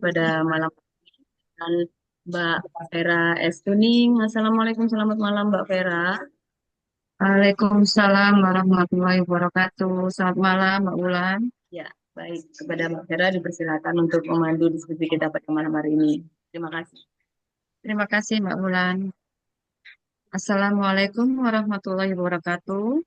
pada malam ini dan Mbak Vera S. Tuning. Assalamualaikum, selamat malam Mbak Vera. Waalaikumsalam warahmatullahi wabarakatuh. Selamat malam, Mbak Ulan. Ya, baik. Kepada Mbak Vera dipersilakan untuk memandu diskusi kita pada malam hari ini. Terima kasih. Terima kasih, Mbak Ulan. Assalamualaikum warahmatullahi wabarakatuh.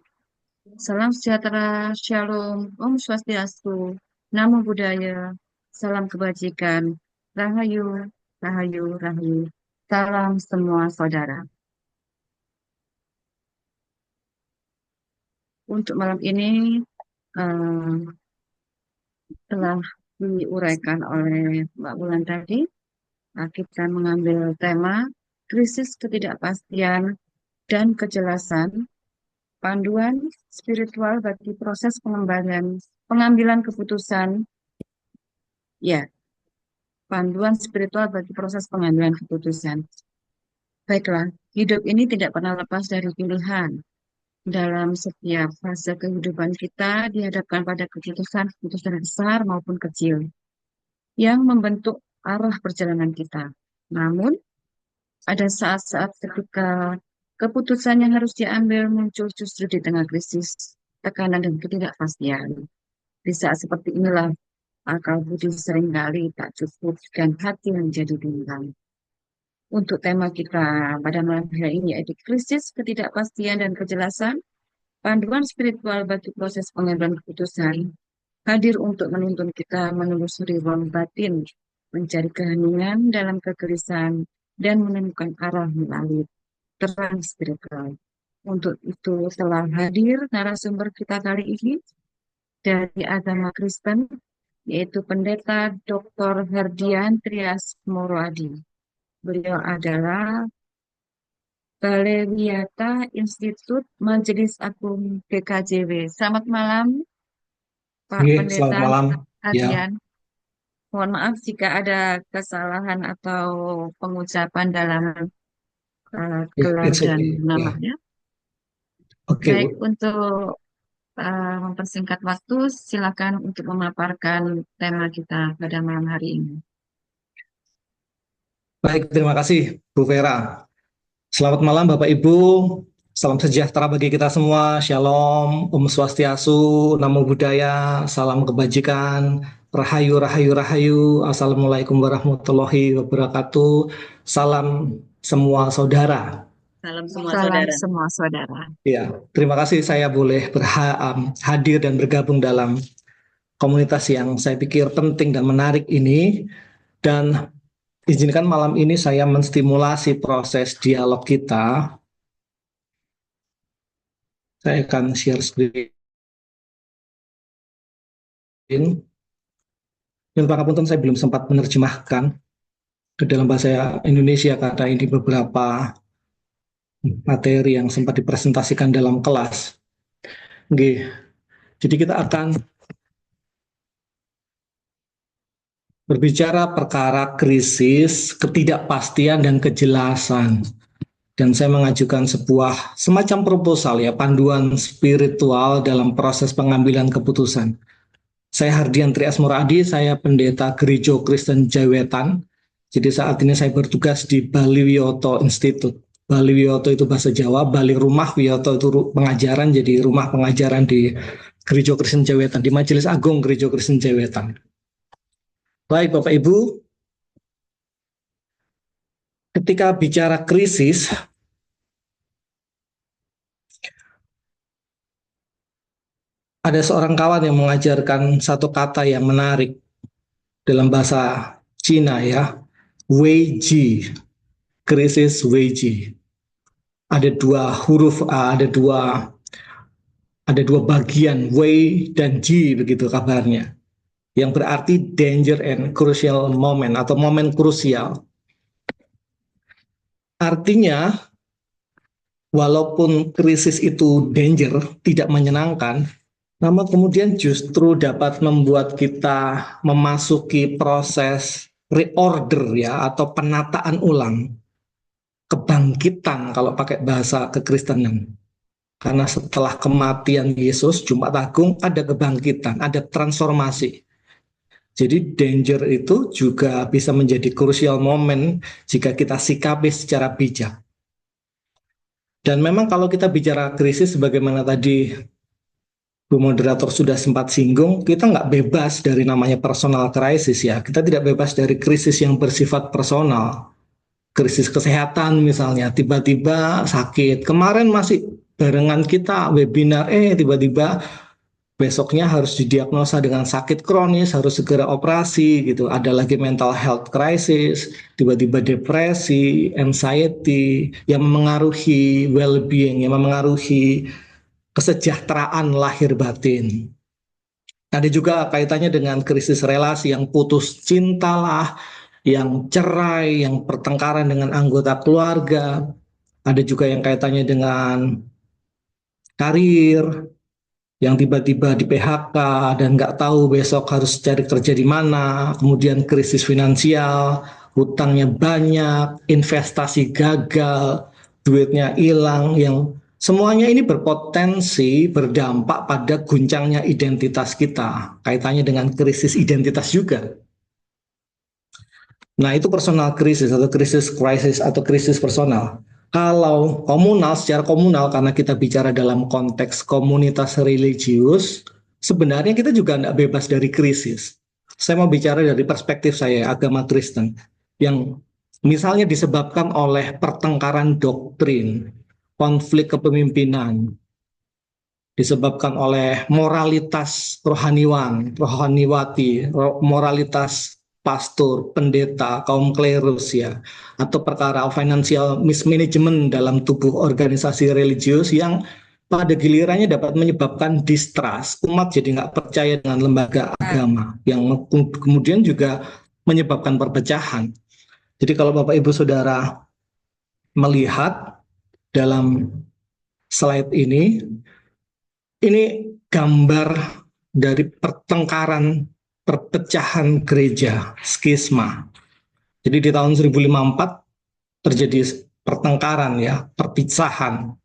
Salam sejahtera, shalom, Om Swastiastu, Namo Buddhaya, salam kebajikan, Rahayu, Rahayu, Rahayu. Salam semua saudara. Untuk malam ini eh, telah diuraikan oleh Mbak Ulan tadi. Kita mengambil tema krisis ketidakpastian dan kejelasan, panduan spiritual bagi proses pengambilan keputusan, ya, panduan spiritual bagi proses pengambilan keputusan. Baiklah, hidup ini tidak pernah lepas dari pilihan. Dalam setiap fase kehidupan kita dihadapkan pada keputusan-keputusan besar maupun kecil yang membentuk arah perjalanan kita. Namun, ada saat-saat ketika keputusan yang harus diambil muncul justru di tengah krisis, tekanan dan ketidakpastian. Di saat seperti inilah akal budi seringkali tak cukup dan hati menjadi bimbang. Untuk tema kita pada malam hari ini yaitu krisis, ketidakpastian dan kejelasan, panduan spiritual bagi proses pengambilan keputusan, hadir untuk menuntun kita menelusuri ruang batin, mencari keheningan dalam kegelisahan, dan menemukan arah melalui terang spiritual. Untuk itu telah hadir narasumber kita kali ini dari agama Kristen, yaitu Pendeta Dr. Herdian Trias Moroadi. Beliau adalah Balewiyata Institut Majelis Agung GKJW. Selamat malam, Pak Oke, selamat Pendeta malam. Ya, Herdian. Mohon maaf jika ada kesalahan atau pengucapan dalam gelar it's dan okay. Ya, namanya. oke, Baik, Bu. untuk mempersingkat waktu, silakan untuk memaparkan tema kita pada malam hari ini. Baik, terima kasih, Bu Vera. Selamat malam, Bapak Ibu. Salam sejahtera bagi kita semua. Shalom, Om Swastiastu, Namo Buddhaya, salam kebajikan, Rahayu, Rahayu, Rahayu. Assalamualaikum warahmatullahi wabarakatuh. Salam semua saudara. Salam semua Salam saudara. semua saudara. Ya, terima kasih saya boleh hadir dan bergabung dalam komunitas yang saya pikir penting dan menarik ini. Dan izinkan malam ini saya menstimulasi proses dialog kita. Saya akan share screen. Yang pangapunten saya belum sempat menerjemahkan ke dalam bahasa Indonesia karena ini beberapa materi yang sempat dipresentasikan dalam kelas. Oke. Jadi kita akan berbicara perkara krisis, ketidakpastian, dan kejelasan. Dan saya mengajukan sebuah semacam proposal ya, panduan spiritual dalam proses pengambilan keputusan. Saya Hardian Trias Muradi, saya pendeta Gereja Kristen Jawetan. Jadi saat ini saya bertugas di Bali Wiyoto Institute. Bali Wiyoto itu bahasa Jawa, Bali Rumah, Wiyoto itu pengajaran, jadi rumah pengajaran di Gereja Kristen Jawetan, di Majelis Agung Gereja Kristen Jawetan. Baik Bapak Ibu, ketika bicara krisis, ada seorang kawan yang mengajarkan satu kata yang menarik dalam bahasa Cina ya, Wei Ji, krisis Wei Ji. Ada dua huruf, ada dua bagian Wei dan Ji begitu kabarnya, yang berarti danger and crucial moment atau momen krusial. Artinya, walaupun krisis itu danger, tidak menyenangkan, namun kemudian justru dapat membuat kita memasuki proses reorder ya atau penataan ulang, kebangkitan kalau pakai bahasa kekristenan. Karena setelah kematian Yesus Jumat Agung ada kebangkitan, ada transformasi. Jadi danger itu juga bisa menjadi crucial moment jika kita sikapi secara bijak. Dan memang kalau kita bicara krisis, sebagaimana tadi Bu Moderator sudah sempat singgung, kita nggak bebas dari namanya personal crisis ya. Kita tidak bebas dari krisis yang bersifat personal. Krisis kesehatan misalnya, tiba-tiba sakit. Kemarin masih barengan kita webinar, tiba-tiba besoknya harus didiagnosa dengan sakit kronis, harus segera operasi gitu. Ada lagi mental health crisis, tiba-tiba depresi, anxiety yang memengaruhi well-being, yang memengaruhi kesejahteraan lahir batin. Ada juga kaitannya dengan krisis relasi yang putus cinta lah, yang cerai, yang pertengkaran dengan anggota keluarga. Ada juga yang kaitannya dengan karir, yang tiba-tiba di PHK dan nggak tahu besok harus cari kerja di mana, kemudian krisis finansial, hutangnya banyak, investasi gagal, duitnya hilang, yang semuanya ini berpotensi berdampak pada guncangnya identitas kita, kaitannya dengan krisis identitas juga. Nah, itu personal krisis atau krisis personal. Kalau komunal, secara komunal, karena kita bicara dalam konteks komunitas religius, sebenarnya kita juga tidak bebas dari krisis. Saya mau bicara dari perspektif saya, agama Kristen, yang misalnya disebabkan oleh pertengkaran doktrin, konflik kepemimpinan, disebabkan oleh moralitas rohaniwati, moralitas pastor, pendeta, kaum klerus ya, atau perkara financial mismanagement dalam tubuh organisasi religius yang pada gilirannya dapat menyebabkan distrust, umat jadi nggak percaya dengan lembaga agama, yang kemudian juga menyebabkan perpecahan. Jadi kalau Bapak Ibu Saudara melihat dalam slide ini gambar dari pertengkaran, perpecahan gereja, skisma. Jadi di tahun 1054 terjadi pertengkaran ya, perpecahan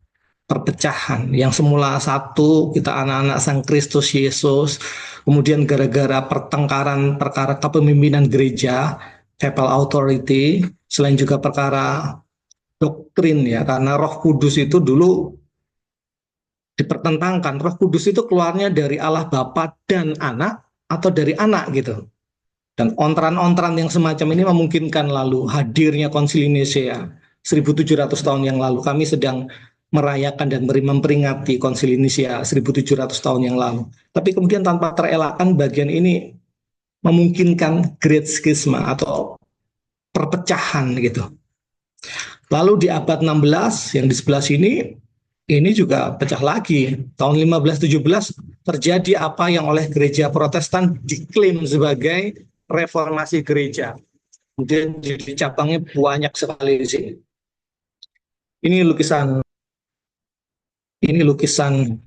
yang semula satu, kita anak-anak Sang Kristus Yesus, kemudian gara-gara pertengkaran perkara kepemimpinan gereja, papal authority, selain juga perkara doktrin ya, karena Roh Kudus itu dulu dipertentangkan. Roh Kudus itu keluarnya dari Allah Bapa dan Anak atau dari Anak gitu. Dan ontran-ontran yang semacam ini memungkinkan lalu hadirnya Konsili Nisea 1700 tahun yang lalu. Kami sedang merayakan dan memperingati Konsili Nisea 1700 tahun yang lalu. Tapi kemudian tanpa terelakkan bagian ini memungkinkan Great Schisma atau perpecahan gitu. Lalu di abad 16 yang di sebelah sini, ini juga pecah lagi. Tahun 1517 terjadi apa yang oleh gereja Protestan diklaim sebagai reformasi gereja. Kemudian jadi cabangnya banyak sekali di sini. Ini lukisan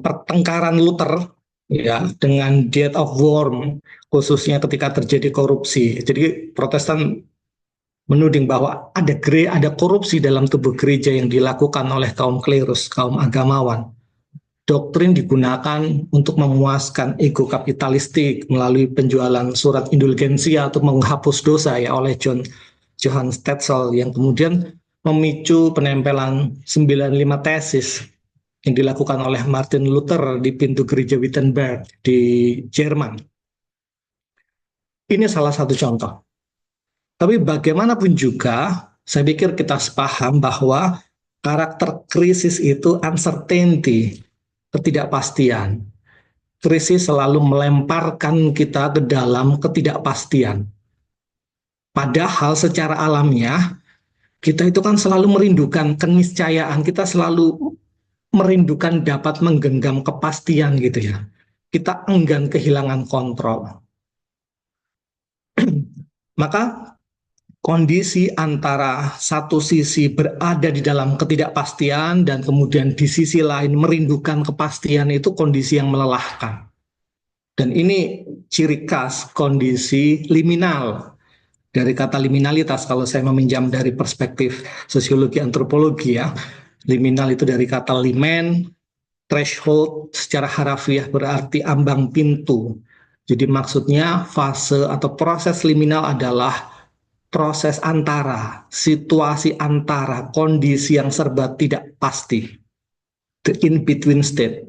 pertengkaran Luther ya dengan Death of Worm, khususnya ketika terjadi korupsi. Jadi Protestan menuding bahwa ada korupsi dalam tubuh gereja yang dilakukan oleh kaum klerus, kaum agamawan. Doktrin digunakan untuk memuaskan ego kapitalistik melalui penjualan surat indulgensia atau menghapus dosa ya oleh Johann Tetzel, yang kemudian memicu penempelan 95 tesis yang dilakukan oleh Martin Luther di pintu gereja Wittenberg di Jerman. Ini salah satu contoh. Tapi bagaimanapun juga, saya pikir kita sepaham bahwa karakter krisis itu uncertainty, ketidakpastian. Krisis selalu melemparkan kita ke dalam ketidakpastian. Padahal secara alamiah, kita itu kan selalu merindukan keniscayaan, kita selalu merindukan dapat menggenggam kepastian gitu ya. Kita enggan kehilangan kontrol. Maka kondisi antara satu sisi berada di dalam ketidakpastian dan kemudian di sisi lain merindukan kepastian itu kondisi yang melelahkan. Dan ini ciri khas kondisi liminal. Dari kata liminalitas, kalau saya meminjam dari perspektif sosiologi antropologi ya, liminal itu dari kata limen, threshold secara harafiah berarti ambang pintu. Jadi maksudnya fase atau proses liminal adalah proses antara, situasi antara, kondisi yang serba tidak pasti, the in-between state.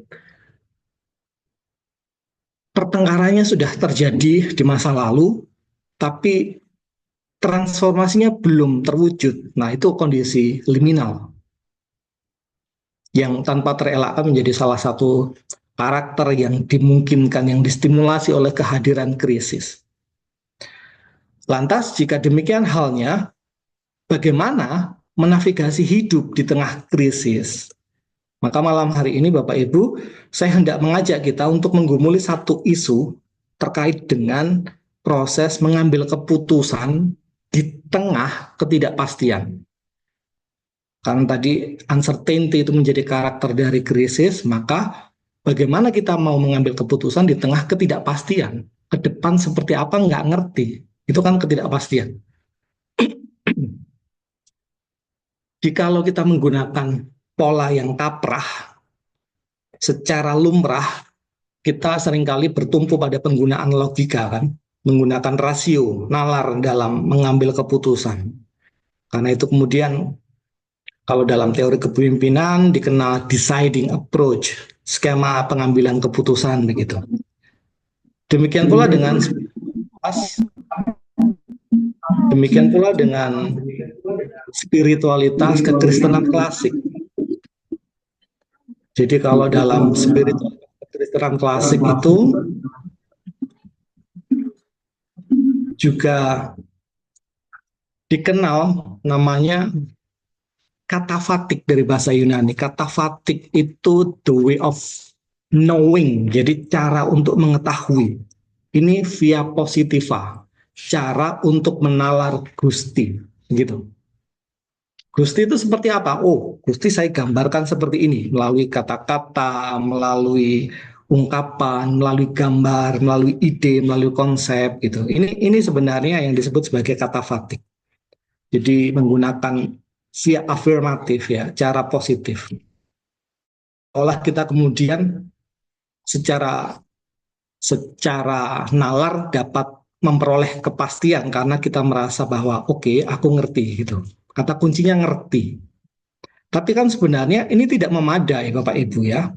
Pertengkarannya sudah terjadi di masa lalu, tapi transformasinya belum terwujud. Nah, itu kondisi liminal yang tanpa terelakkan menjadi salah satu karakter yang dimungkinkan, yang distimulasi oleh kehadiran krisis. Lantas, jika demikian halnya, bagaimana menavigasi hidup di tengah krisis? Maka malam hari ini Bapak Ibu, saya hendak mengajak kita untuk menggumuli satu isu terkait dengan proses mengambil keputusan di tengah ketidakpastian. Karena tadi uncertainty itu menjadi karakter dari krisis, maka bagaimana kita mau mengambil keputusan di tengah ketidakpastian? Ke depan seperti apa nggak ngerti. Itu kan ketidakpastian. Jikalau kita menggunakan pola yang kaprah, secara lumrah, kita seringkali bertumpu pada penggunaan logika kan, menggunakan rasio, nalar dalam mengambil keputusan. Karena itu kemudian kalau dalam teori kepemimpinan dikenal deciding approach, skema pengambilan keputusan begitu. Demikian pula dengan spiritualitas kekristenan klasik. Jadi kalau dalam spiritualitas kekristenan klasik itu juga dikenal namanya kata fatik dari bahasa Yunani. Kata fatik itu the way of knowing, jadi cara untuk mengetahui. Ini via positiva, cara untuk menalar Gusti, gitu. Gusti itu seperti apa? Oh, Gusti saya gambarkan seperti ini, melalui kata-kata, melalui ungkapan, melalui gambar, melalui ide, melalui konsep, gitu. Ini sebenarnya yang disebut sebagai kata fatik. Jadi menggunakan via afirmatif ya, cara positif. Olah kita kemudian secara nalar dapat memperoleh kepastian karena kita merasa bahwa oke, aku ngerti gitu. Kata kuncinya ngerti. Tapi kan sebenarnya ini tidak memadai Bapak Ibu ya.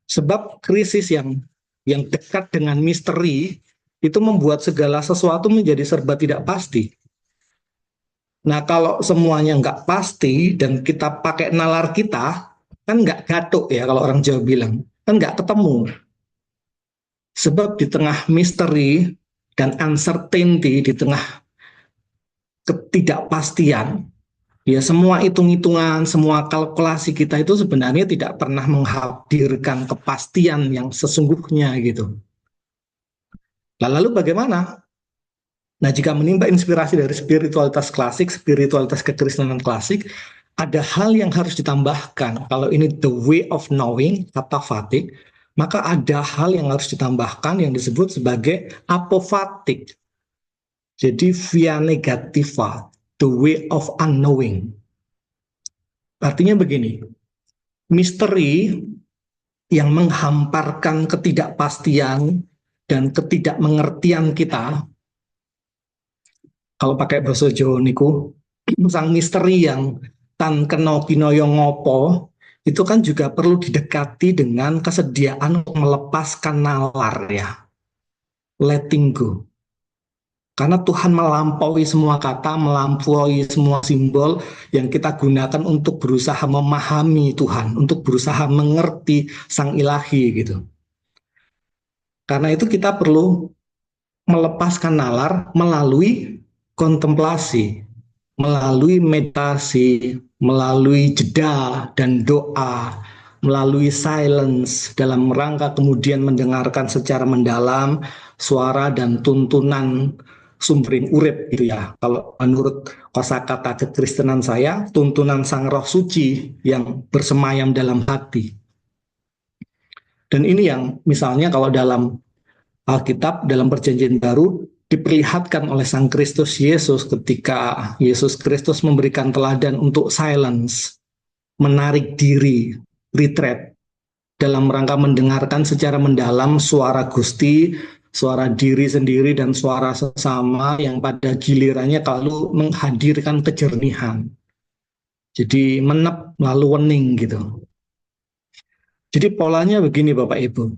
Sebab krisis yang dekat dengan misteri itu membuat segala sesuatu menjadi serba tidak pasti. Nah, kalau semuanya nggak pasti dan kita pakai nalar kita, kan nggak gatuk ya kalau orang Jawa bilang. Kan nggak ketemu. Sebab di tengah misteri dan uncertainty, di tengah ketidakpastian, ya semua hitung-hitungan, semua kalkulasi kita itu sebenarnya tidak pernah menghadirkan kepastian yang sesungguhnya gitu. Lalu bagaimana? Nah, jika menimba inspirasi dari spiritualitas klasik, spiritualitas kekristenan klasik, ada hal yang harus ditambahkan. Kalau ini the way of knowing, kata fatik, maka ada hal yang harus ditambahkan yang disebut sebagai apofatik. Jadi via negativa, the way of unknowing. Artinya begini, misteri yang menghamparkan ketidakpastian dan ketidakmengertian kita, kalau pakai bahasa Jawa niku, sang misteri yang tan kena kinoyo ngopo, itu kan juga perlu didekati dengan kesediaan untuk melepaskan nalar ya. Letting go. Karena Tuhan melampaui semua kata, melampaui semua simbol yang kita gunakan untuk berusaha memahami Tuhan, untuk berusaha mengerti Sang Ilahi gitu. Karena itu kita perlu melepaskan nalar melalui kontemplasi, melalui meditasi, melalui jeda dan doa, melalui silence dalam rangka kemudian mendengarkan secara mendalam suara dan tuntunan sumbering urip gitu ya. Kalau menurut kosakata kekristenan saya, tuntunan Sang Roh Suci yang bersemayam dalam hati. Dan ini yang misalnya kalau dalam Alkitab, dalam Perjanjian Baru, diperlihatkan oleh Sang Kristus Yesus ketika Yesus Kristus memberikan teladan untuk silence, menarik diri, retreat, dalam rangka mendengarkan secara mendalam suara Gusti, suara diri sendiri dan suara sesama yang pada gilirannya lalu menghadirkan kejernihan. Jadi menep lalu wening gitu. Jadi polanya begini Bapak Ibu.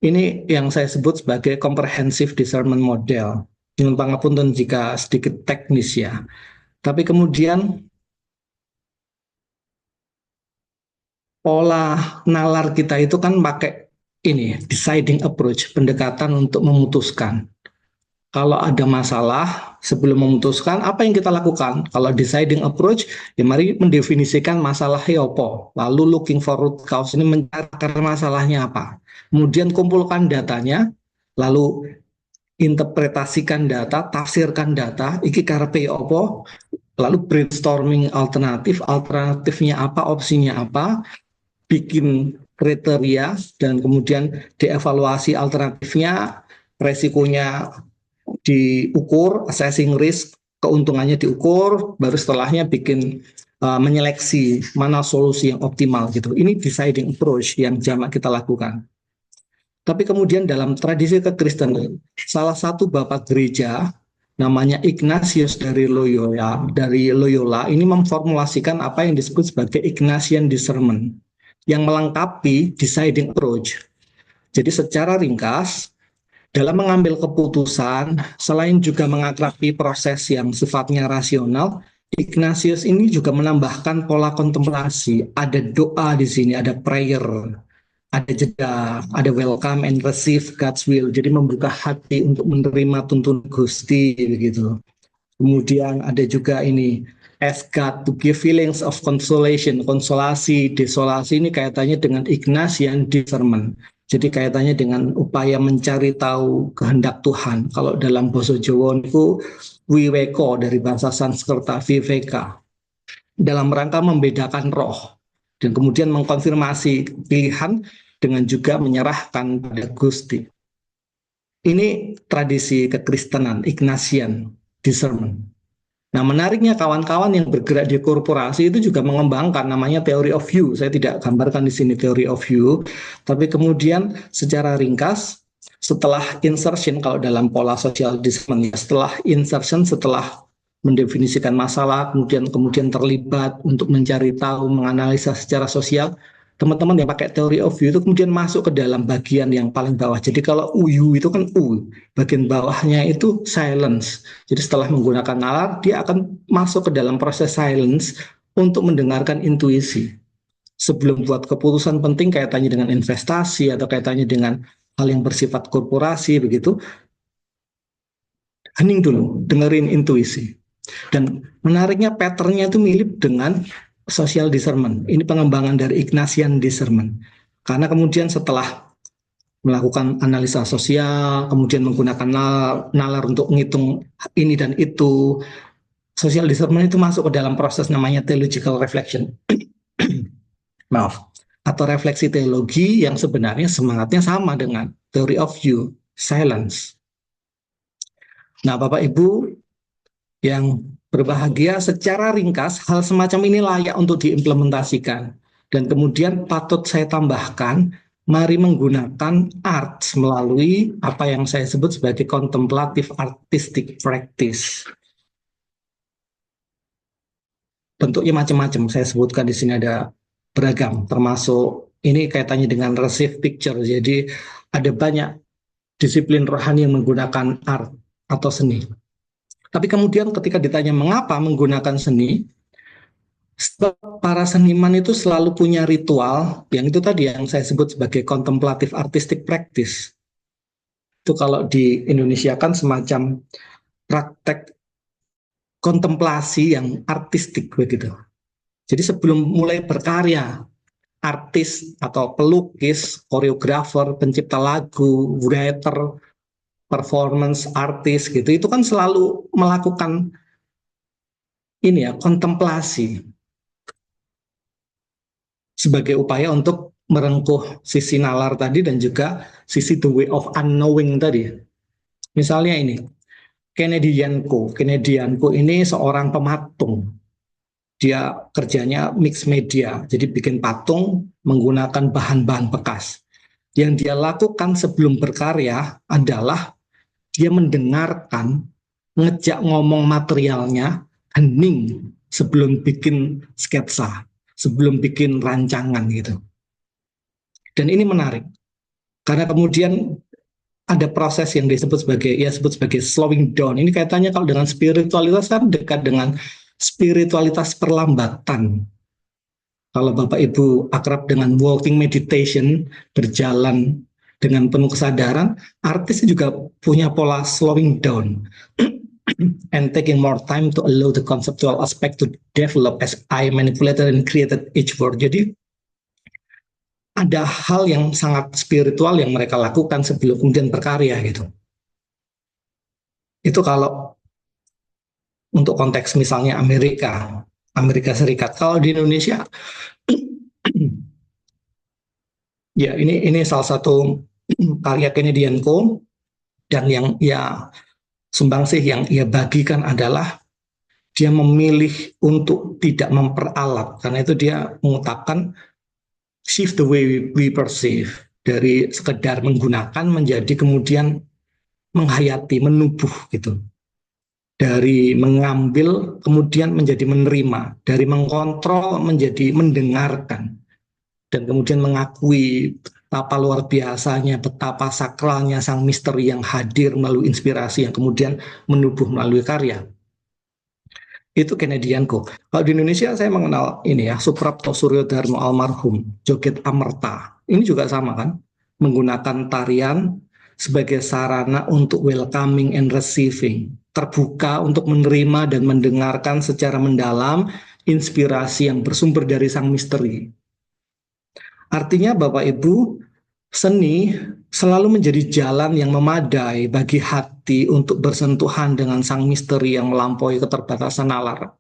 Ini yang saya sebut sebagai comprehensive discernment model. Nyuwun pangapunten jika sedikit teknis ya. Tapi kemudian pola nalar kita itu kan pakai ini deciding approach, pendekatan untuk memutuskan. Kalau ada masalah sebelum memutuskan apa yang kita lakukan? Kalau deciding approach, ya mari mendefinisikan masalahnya apa. Lalu looking for root cause, ini mencari akar masalahnya apa. Kemudian kumpulkan datanya, lalu interpretasikan data, tafsirkan data, iki karepe apa, lalu brainstorming alternatifnya apa, opsinya apa, bikin kriteria, dan kemudian dievaluasi alternatifnya, resikonya diukur, assessing risk, keuntungannya diukur, baru setelahnya bikin menyeleksi mana solusi yang optimal gitu. Ini deciding approach yang jamak kita lakukan. Tapi kemudian dalam tradisi kekristenan, salah satu bapak gereja namanya Ignatius dari Loyola ini memformulasikan apa yang disebut sebagai Ignatian discernment yang melengkapi deciding approach. Jadi secara ringkas, dalam mengambil keputusan, selain juga mengakrabi proses yang sifatnya rasional, Ignatius ini juga menambahkan pola kontemplasi. Ada doa di sini, ada prayer, ada jeda, ada welcome and receive God's will. Jadi membuka hati untuk menerima tuntun Gusti begitu. Kemudian ada juga ini ask God to give feelings of consolation, konsolasi, desolasi ini kaitannya dengan Ignatian discernment. Jadi kaitannya dengan upaya mencari tahu kehendak Tuhan. Kalau dalam bahasa Jawa itu wiweko dari bahasa Sanskerta viveka. Dalam rangka membedakan roh dan kemudian mengkonfirmasi pilihan dengan juga menyerahkan pada Gusti. Ini tradisi kekristenan, Ignatian discernment. Nah, menariknya kawan-kawan yang bergerak di korporasi itu juga mengembangkan namanya theory of view. Saya tidak gambarkan di sini theory of view, tapi kemudian secara ringkas setelah insertion kalau dalam pola social discernment, setelah insertion, setelah mendefinisikan masalah, kemudian terlibat untuk mencari tahu, menganalisa secara sosial, teman-teman yang pakai theory of view itu kemudian masuk ke dalam bagian yang paling bawah. Jadi kalau UU itu kan bagian bawahnya itu silence. Jadi setelah menggunakan nalar, dia akan masuk ke dalam proses silence untuk mendengarkan intuisi. Sebelum buat keputusan penting kaitannya dengan investasi atau kaitannya dengan hal yang bersifat korporasi begitu, hening dulu, dengerin intuisi. Dan menariknya patternnya itu mirip dengan social discernment. Ini pengembangan dari Ignatian discernment. Karena kemudian setelah melakukan analisa sosial, kemudian menggunakan nalar untuk menghitung ini dan itu, social discernment itu masuk ke dalam proses namanya theological reflection. Maaf. Atau refleksi teologi yang sebenarnya semangatnya sama dengan theory of view, silence. Nah, Bapak Ibu yang berbahagia, secara ringkas hal semacam ini layak untuk diimplementasikan. Dan kemudian patut saya tambahkan, mari menggunakan arts melalui apa yang saya sebut sebagai contemplative artistic practice. Bentuknya macam-macam, saya sebutkan di sini ada beragam, termasuk ini kaitannya dengan receive picture. Jadi ada banyak disiplin rohani yang menggunakan art atau seni. Tapi kemudian ketika ditanya mengapa menggunakan seni, para seniman itu selalu punya ritual, yang itu tadi yang saya sebut sebagai contemplative artistic practice. Itu kalau di Indonesia kan semacam praktek kontemplasi yang artistik begitu. Jadi sebelum mulai berkarya, artis atau pelukis, koreografer, pencipta lagu, writer, performance artis gitu, itu kan selalu melakukan ini ya, kontemplasi sebagai upaya untuk merengkuh sisi nalar tadi dan juga sisi the way of unknowing tadi. Misalnya ini, Kennedy Yanko ini seorang pematung. Dia kerjanya mix media, jadi bikin patung menggunakan bahan-bahan bekas. yang dia lakukan sebelum berkarya adalah dia mendengarkan, ngejak ngomong materialnya, hening sebelum bikin sketsa, sebelum bikin rancangan gitu. Dan ini menarik, karena kemudian ada proses yang disebut sebagai slowing down. Ini kaitannya kalau dengan spiritualitas kan dekat dengan spiritualitas perlambatan. Kalau Bapak Ibu akrab dengan walking meditation, berjalan dengan penuh kesadaran, artis juga punya pola slowing down and taking more time to allow the conceptual aspect to develop as I manipulated and created each word. Jadi ada hal yang sangat spiritual yang mereka lakukan sebelum kemudian berkarya gitu. Itu kalau untuk konteks misalnya Amerika Serikat. Kalau di Indonesia, ya ini salah satu karya Kennedy&Co, dan yang ia sumbangsih yang ia bagikan adalah dia memilih untuk tidak memperalat, karena itu dia mengutapkan shift the way we perceive, dari sekedar menggunakan menjadi kemudian menghayati, menubuh gitu. Dari mengambil kemudian menjadi menerima, dari mengkontrol menjadi mendengarkan, dan kemudian mengakui betapa luar biasanya, betapa sakralnya sang misteri yang hadir melalui inspirasi yang kemudian menubuh melalui karya. Itu Kennedy&Co. Kalau di Indonesia saya mengenal ini ya, Suprapto Suryodarmo almarhum, Joget Amerta. Ini juga sama kan, menggunakan tarian sebagai sarana untuk welcoming and receiving, terbuka untuk menerima dan mendengarkan secara mendalam inspirasi yang bersumber dari sang misteri. Artinya Bapak Ibu, seni selalu menjadi jalan yang memadai bagi hati untuk bersentuhan dengan sang misteri yang melampaui keterbatasan nalar.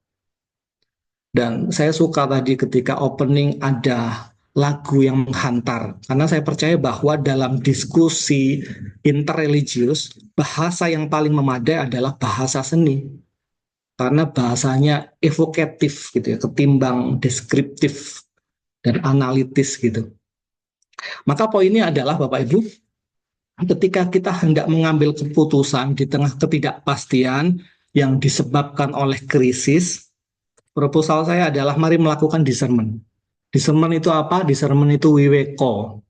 Dan saya suka tadi ketika opening ada lagu yang menghantar, karena saya percaya bahwa dalam diskusi interreligius, bahasa yang paling memadai adalah bahasa seni, karena bahasanya evokatif gitu ya, ketimbang deskriptif dan analitis gitu. Maka poinnya adalah Bapak Ibu, ketika kita hendak mengambil keputusan di tengah ketidakpastian yang disebabkan oleh krisis, proposal saya adalah mari melakukan discernment. Discernment itu apa? Discernment itu wiweko,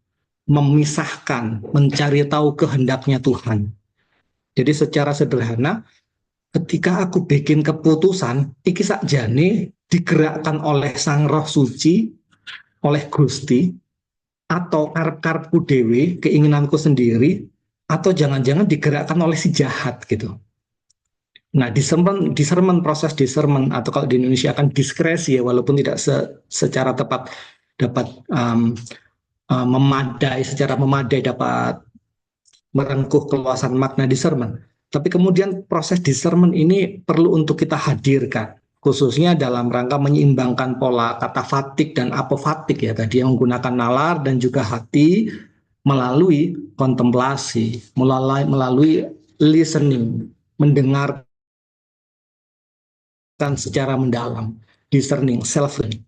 memisahkan, mencari tahu kehendaknya Tuhan. Jadi secara sederhana, ketika aku bikin keputusan, iki sakjane digerakkan oleh Sang Roh Suci, oleh Gusti, atau karep-karepku dewe, keinginanku sendiri, atau jangan-jangan digerakkan oleh si jahat gitu. Nah, discernment, proses discernment, atau kalau di Indonesia akan diskresi ya, walaupun tidak secara tepat dapat secara memadai dapat merengkuh keluasan makna discernment. Tapi kemudian proses discernment ini perlu untuk kita hadirkan, khususnya dalam rangka menyeimbangkan pola kata fatik dan apofatik ya, tadi yang menggunakan nalar dan juga hati melalui kontemplasi, melalui listening, mendengar secara mendalam, discerning, self-learning.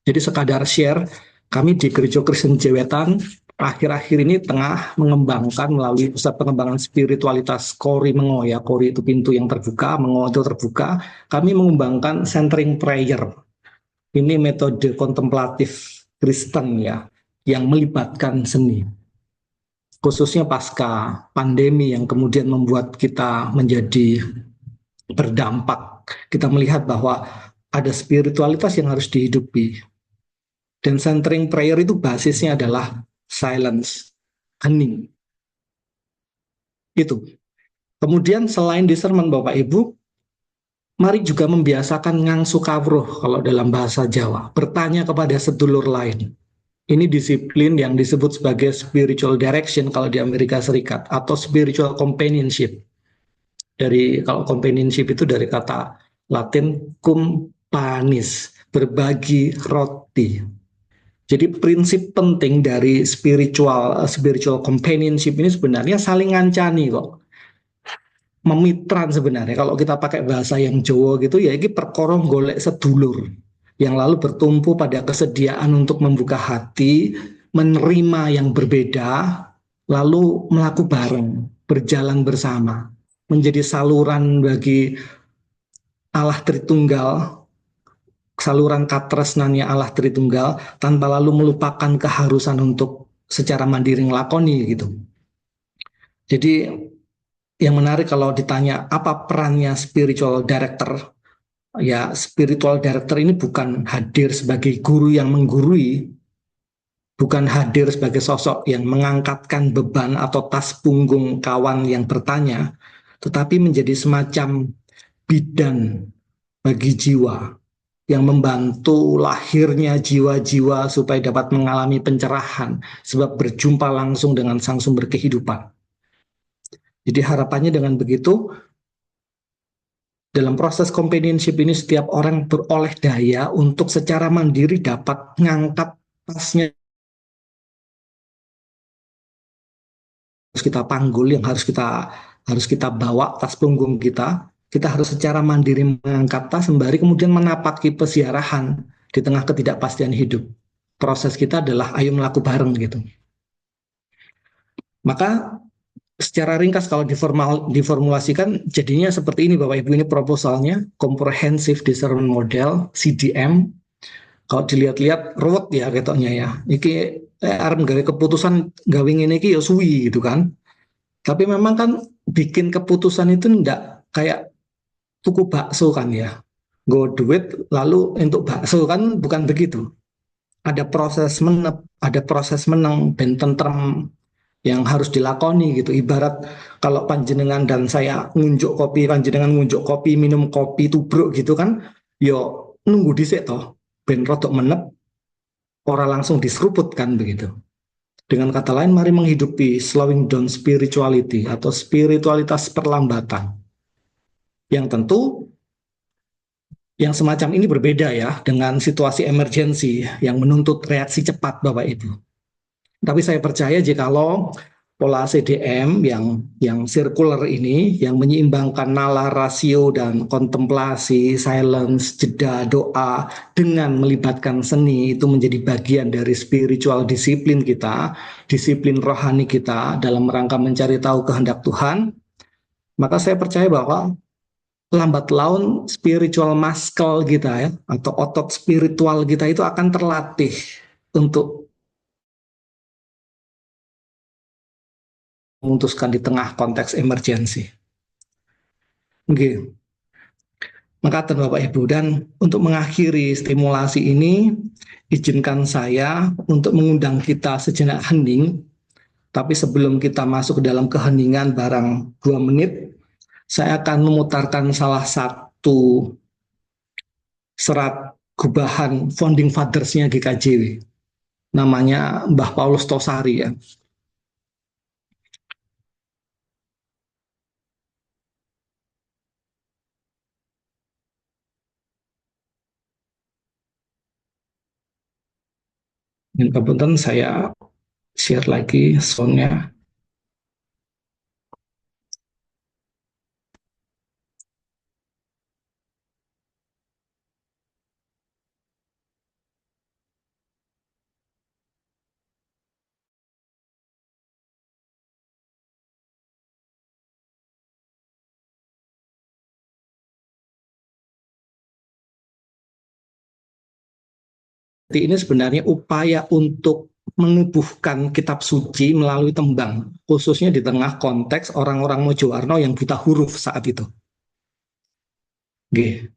Jadi sekadar share, kami di Gereja Kristen Jewetan akhir-akhir ini tengah mengembangkan melalui pusat pengembangan spiritualitas Kori Mengo ya, Kori itu pintu yang terbuka, Mengo itu terbuka. Kami mengembangkan centering prayer. Ini metode kontemplatif Kristen ya, yang melibatkan seni. Khususnya pasca pandemi yang kemudian membuat kita menjadi berdampak. Kita melihat bahwa ada spiritualitas yang harus dihidupi. Dan centering prayer itu basisnya adalah silence, hening. Itu. Kemudian selain discernment Bapak Ibu, mari juga membiasakan ngangsu kawruh kalau dalam bahasa Jawa, bertanya kepada sedulur lain. Ini disiplin yang disebut sebagai spiritual direction kalau di Amerika Serikat, atau spiritual companionship. Kalau companionship itu dari kata Latin cum panis, berbagi roti. Jadi prinsip penting dari spiritual companionship ini sebenarnya saling ngancani kok. Memitran sebenarnya. Kalau kita pakai bahasa yang Jawa gitu ya, ini perkorong golek sedulur yang lalu bertumpu pada kesediaan untuk membuka hati, menerima yang berbeda, lalu melakukan bareng, berjalan bersama, menjadi saluran bagi Allah Tritunggal, saluran katresnannya Allah Tritunggal, tanpa lalu melupakan keharusan untuk secara mandiri ngelakoni gitu. Jadi yang menarik kalau ditanya apa perannya spiritual director, ya spiritual director ini bukan hadir sebagai guru yang menggurui, bukan hadir sebagai sosok yang mengangkatkan beban atau tas punggung kawan yang bertanya, tetapi menjadi semacam bidan bagi jiwa yang membantu lahirnya jiwa-jiwa supaya dapat mengalami pencerahan sebab berjumpa langsung dengan sang sumber kehidupan. Jadi harapannya dengan begitu, dalam proses companionship ini setiap orang beroleh daya untuk secara mandiri dapat mengangkat tasnya harus kita panggul, yang harus kita bawa tas punggung kita harus secara mandiri mengangkat tas sembari kemudian menapaki peziarahan di tengah ketidakpastian hidup. Proses kita adalah ayo melaku bareng gitu. Maka secara ringkas kalau diformulasikan jadinya seperti ini Bapak Ibu, ini proposalnya Comprehensive Discernment Model CDM. Kalau dilihat-lihat ruwet ya ketoknya ya. Iki arep gawe keputusan gawe ngene iki ya suwi gitu kan. Tapi memang kan bikin keputusan itu ndak kayak tuku bakso kan ya. Go duit lalu untuk bakso kan bukan begitu. Ada proses menep, ada proses menang dan tentrem yang harus dilakoni gitu. Ibarat kalau panjenengan dan saya ngunjuk kopi, panjenengan ngunjuk kopi, minum kopi tubruk gitu kan, yo nunggu dhisik toh ben rodok menep, ora langsung diseruput kan begitu. Dengan kata lain, mari menghidupi slowing down spirituality atau spiritualitas perlambatan. Yang tentu yang semacam ini berbeda ya dengan situasi emergensi yang menuntut reaksi cepat Bapak Ibu. Tapi saya percaya jikalau pola CDM yang sirkular ini, yang menyeimbangkan nalar, rasio, dan kontemplasi, silence, jeda, doa, dengan melibatkan seni, itu menjadi bagian dari spiritual disiplin kita, disiplin rohani kita dalam rangka mencari tahu kehendak Tuhan, maka saya percaya bahwa lambat laun spiritual muscle kita ya, atau otot spiritual kita itu akan terlatih untuk memutuskan di tengah konteks emergensi. Oke. Maka Bapak Ibu, dan untuk mengakhiri stimulasi ini, izinkan saya untuk mengundang kita sejenak hening, tapi sebelum kita masuk ke dalam keheningan barang 2 menit, saya akan memutarkan salah satu serat gubahan founding fathers-nya GKJW. Namanya Mbah Paulus Tosari ya. Dan kebetulan saya share lagi soundnya. Jadi ini sebenarnya upaya untuk menubuhkan kitab suci melalui tembang, khususnya di tengah konteks orang-orang Mojowarno yang buta huruf saat itu. Oke.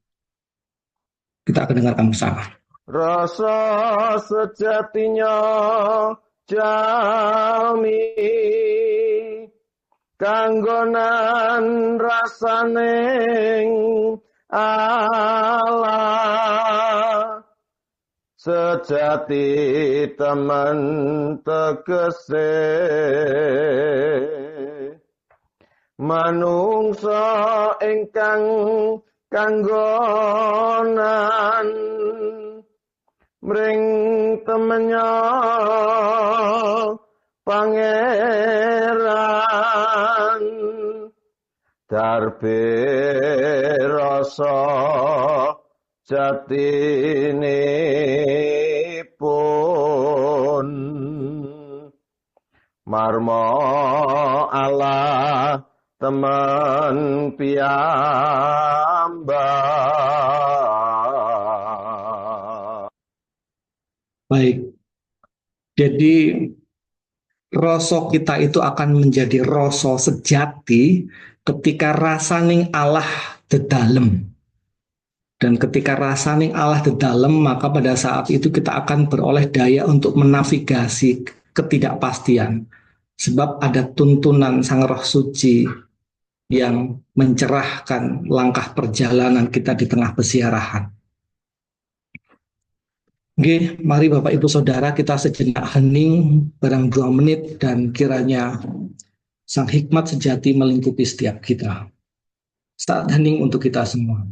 Kita akan dengarkan bersama. Rasa sejatinya jalmi kanggonan rasaning Allah sejati temen tegese manungsa ingkang kanggonan mring temenya pangeran darbe rasa jatinipun marmo Allah teman piyambak. Baik, jadi rasa kita itu akan menjadi rasa sejati ketika rasaning Allah dedalem. Dan ketika rasaning Allah dedalem, maka pada saat itu kita akan beroleh daya untuk menavigasi ketidakpastian. Sebab ada tuntunan Sang Roh Suci yang mencerahkan langkah perjalanan kita di tengah pesiarahan. Oke, mari Bapak Ibu Saudara kita sejenak hening barang 2 menit dan kiranya Sang hikmat sejati melingkupi setiap kita. Saat hening untuk kita semua.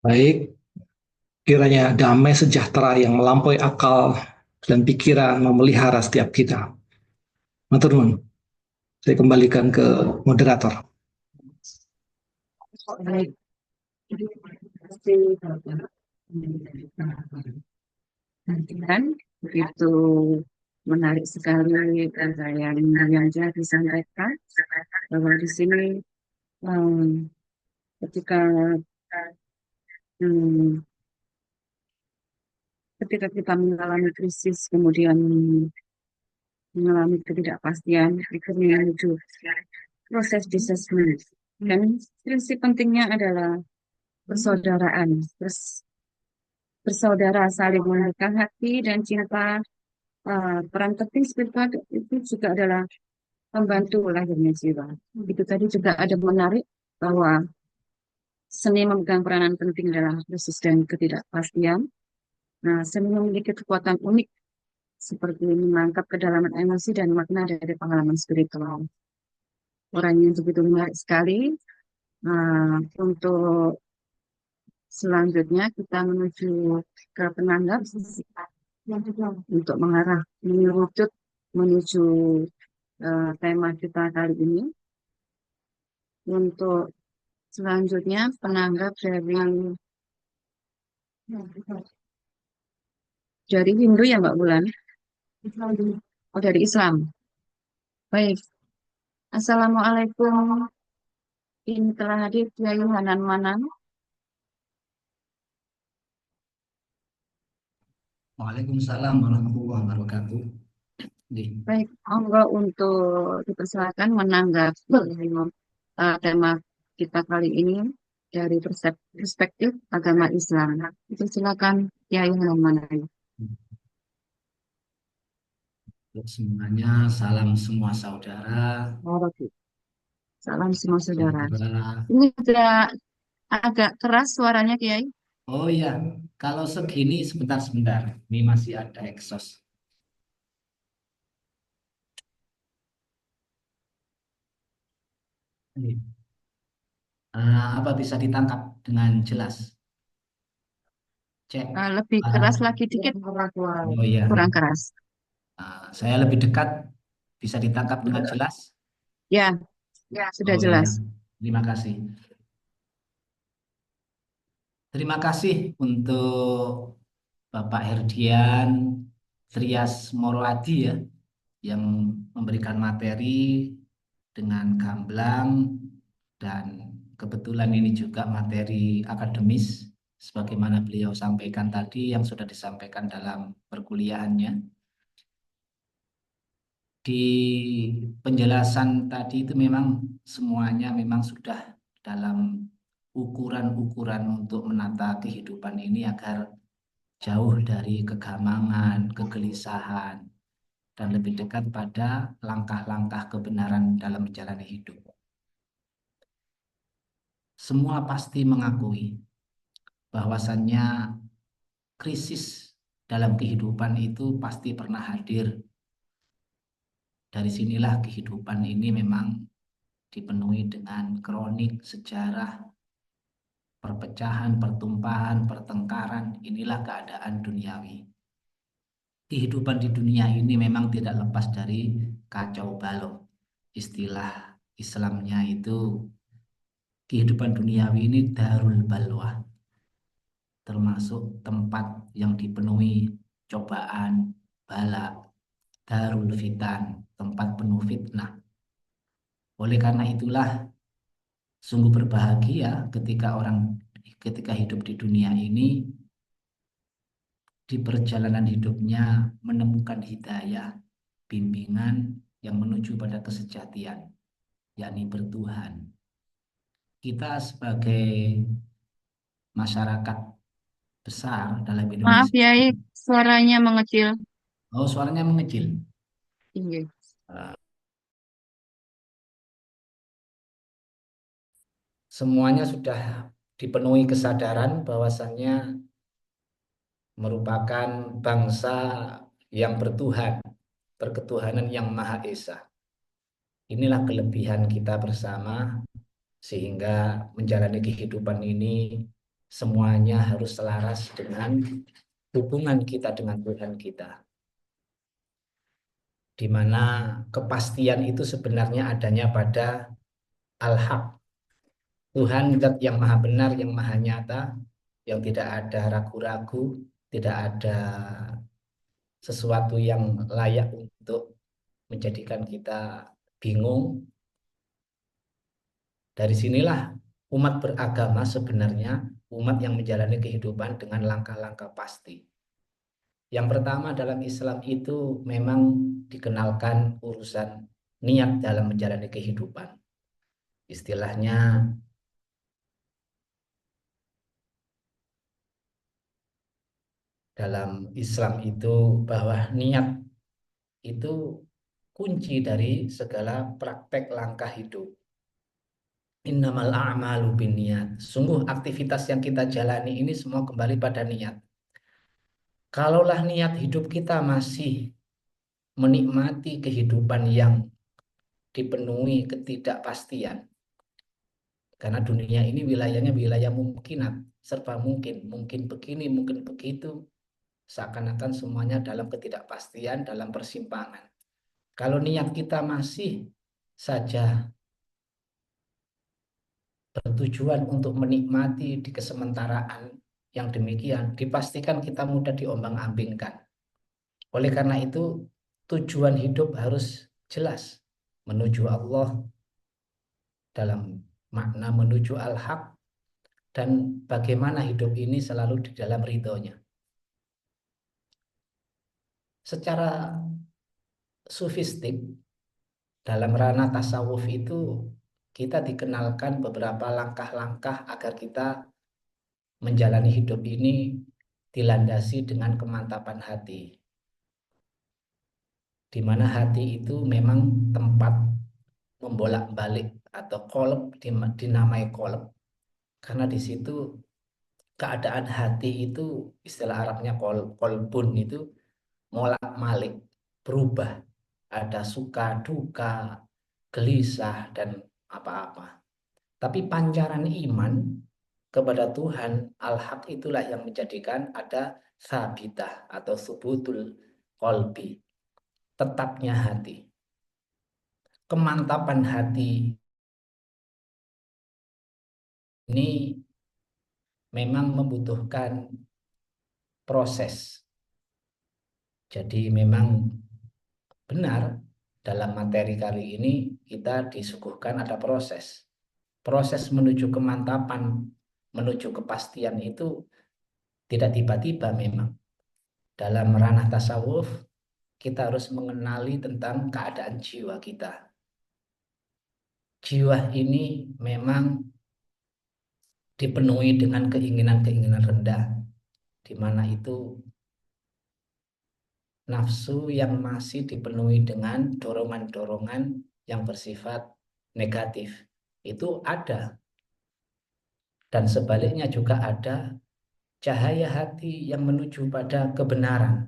Baik, kiranya damai sejahtera yang melampaui akal dan pikiran memelihara setiap kita. Matur nuwun. Saya kembalikan ke moderator. Baik. Terima kasih, Bapak. Dan begitu menarik sekali yang jadi disampaikan bahwa di sini ketika hmm, ketika kita mengalami krisis kemudian mengalami ketidakpastian itu menuju proses assessment dan prinsip pentingnya adalah persaudaraan, bersaudara saling membuka hati dan cinta. Peran penting spiritual itu juga adalah membantu lahirnya jiwa. Itu tadi juga ada menarik bahwa seni memegang peranan penting dalam krisis dan ketidakpastian. Nah, seni memiliki kekuatan unik seperti menangkap kedalaman emosi dan makna dari pengalaman spiritual. Orangnya begitu menarik sekali. Untuk selanjutnya kita menuju ke penanggap untuk mengarah menyerudut menuju tema kita kali ini. Untuk selanjutnya penanggap dari Hindu ya Mbak Bulan? Oh, dari Islam. Baik. Assalamualaikum. Ini telah hadir Kiai Hanan Manan. Waalaikumsalam warahmatullahi wabarakatuh. Baik, monggo untuk dipersilakan menanggapi tema kita kali ini dari perspektif agama Islam. Itu silakan Kiai Hanan Manan. Semuanya, salam semua saudara. Salam semua saudara. Ini agak keras suaranya Kiai. Oh iya, kalau segini sebentar-sebentar. Ini masih ada exhaust. Ini. Apa bisa ditangkap dengan jelas? Cek. Lebih keras lagi dikit, Oh iya, kurang keras. saya lebih dekat. Bisa ditangkap dengan jelas? Ya, ya sudah Oh iya, jelas. terima kasih. Terima kasih untuk Bapak Herdian Trias Moroadi ya, yang memberikan materi dengan gamblang dan kebetulan ini juga materi akademis sebagaimana beliau sampaikan tadi yang sudah disampaikan dalam perkuliahannya. Di penjelasan tadi itu memang semuanya memang sudah dalam ukuran-ukuran untuk menata kehidupan ini agar jauh dari kegamangan, kegelisahan, dan lebih dekat pada langkah-langkah kebenaran dalam menjalani hidup. Semua pasti mengakui bahwasannya krisis dalam kehidupan itu pasti pernah hadir. Dari sinilah kehidupan ini memang dipenuhi dengan kronik sejarah, perpecahan, pertumpahan, pertengkaran. Inilah keadaan duniawi. Kehidupan di dunia ini memang tidak lepas dari kacau balau. Istilah Islamnya itu kehidupan duniawi ini darul balwa, termasuk tempat yang dipenuhi cobaan, bala, darul fitan, tempat penuh fitnah. Oleh karena itulah sungguh berbahagia ketika hidup di dunia ini di perjalanan hidupnya menemukan hidayah, bimbingan yang menuju pada kesejatian, yakni bertuhan. Kita sebagai masyarakat besar dalam Maaf Indonesia. ya, suaranya mengecil. Oh, suaranya mengecil. Iya. Semuanya sudah dipenuhi kesadaran bahwasannya merupakan bangsa yang bertuhan, berketuhanan yang Maha Esa. Inilah kelebihan kita bersama, sehingga menjalani kehidupan ini semuanya harus selaras dengan hubungan kita dengan Tuhan kita. Di mana kepastian itu sebenarnya adanya pada Al-Haq, Tuhan zat yang maha benar, yang maha nyata, yang tidak ada ragu-ragu, tidak ada sesuatu yang layak untuk menjadikan kita bingung. Dari sinilah umat beragama sebenarnya umat yang menjalani kehidupan dengan langkah-langkah pasti. Yang pertama dalam Islam itu memang dikenalkan urusan niat dalam menjalani kehidupan. Istilahnya dalam Islam itu bahwa niat itu kunci dari segala praktek langkah hidup. Innamal a'malu binniyat. Sungguh aktivitas yang kita jalani ini semua kembali pada niat. Kalaulah niat hidup kita masih menikmati kehidupan yang dipenuhi ketidakpastian, karena dunia ini wilayahnya wilayah mungkinat, serba mungkin, mungkin begini, mungkin begitu, seakan-akan semuanya dalam ketidakpastian, dalam persimpangan. Kalau niat kita masih saja bertujuan untuk menikmati di kesementaraan yang demikian, dipastikan kita mudah diombang-ambingkan. Oleh karena itu, tujuan hidup harus jelas menuju Allah dalam makna menuju al-haq dan bagaimana hidup ini selalu di dalam ridhonya. Secara sufistik dalam ranah tasawuf itu kita dikenalkan beberapa langkah-langkah agar kita menjalani hidup ini dilandasi dengan kemantapan hati. Di mana hati itu memang tempat membolak-balik atau kolab dinamai kolab karena di situ keadaan hati itu istilah Arabnya kolbun itu molak-malik, berubah. Ada suka, duka, gelisah, dan apa-apa. Tapi pancaran iman kepada Tuhan, al-haq itulah yang menjadikan ada sabitah atau subutul kolbi, tetapnya hati. Kemantapan hati ini memang membutuhkan proses. Jadi memang benar dalam materi kali ini kita disuguhkan ada proses. Proses menuju kemantapan, menuju kepastian itu tidak tiba-tiba memang. Dalam ranah tasawuf, kita harus mengenali tentang keadaan jiwa kita. Jiwa ini memang dipenuhi dengan keinginan-keinginan rendah, di mana itu nafsu yang masih dipenuhi dengan dorongan-dorongan yang bersifat negatif. Itu ada. Dan sebaliknya juga ada cahaya hati yang menuju pada kebenaran.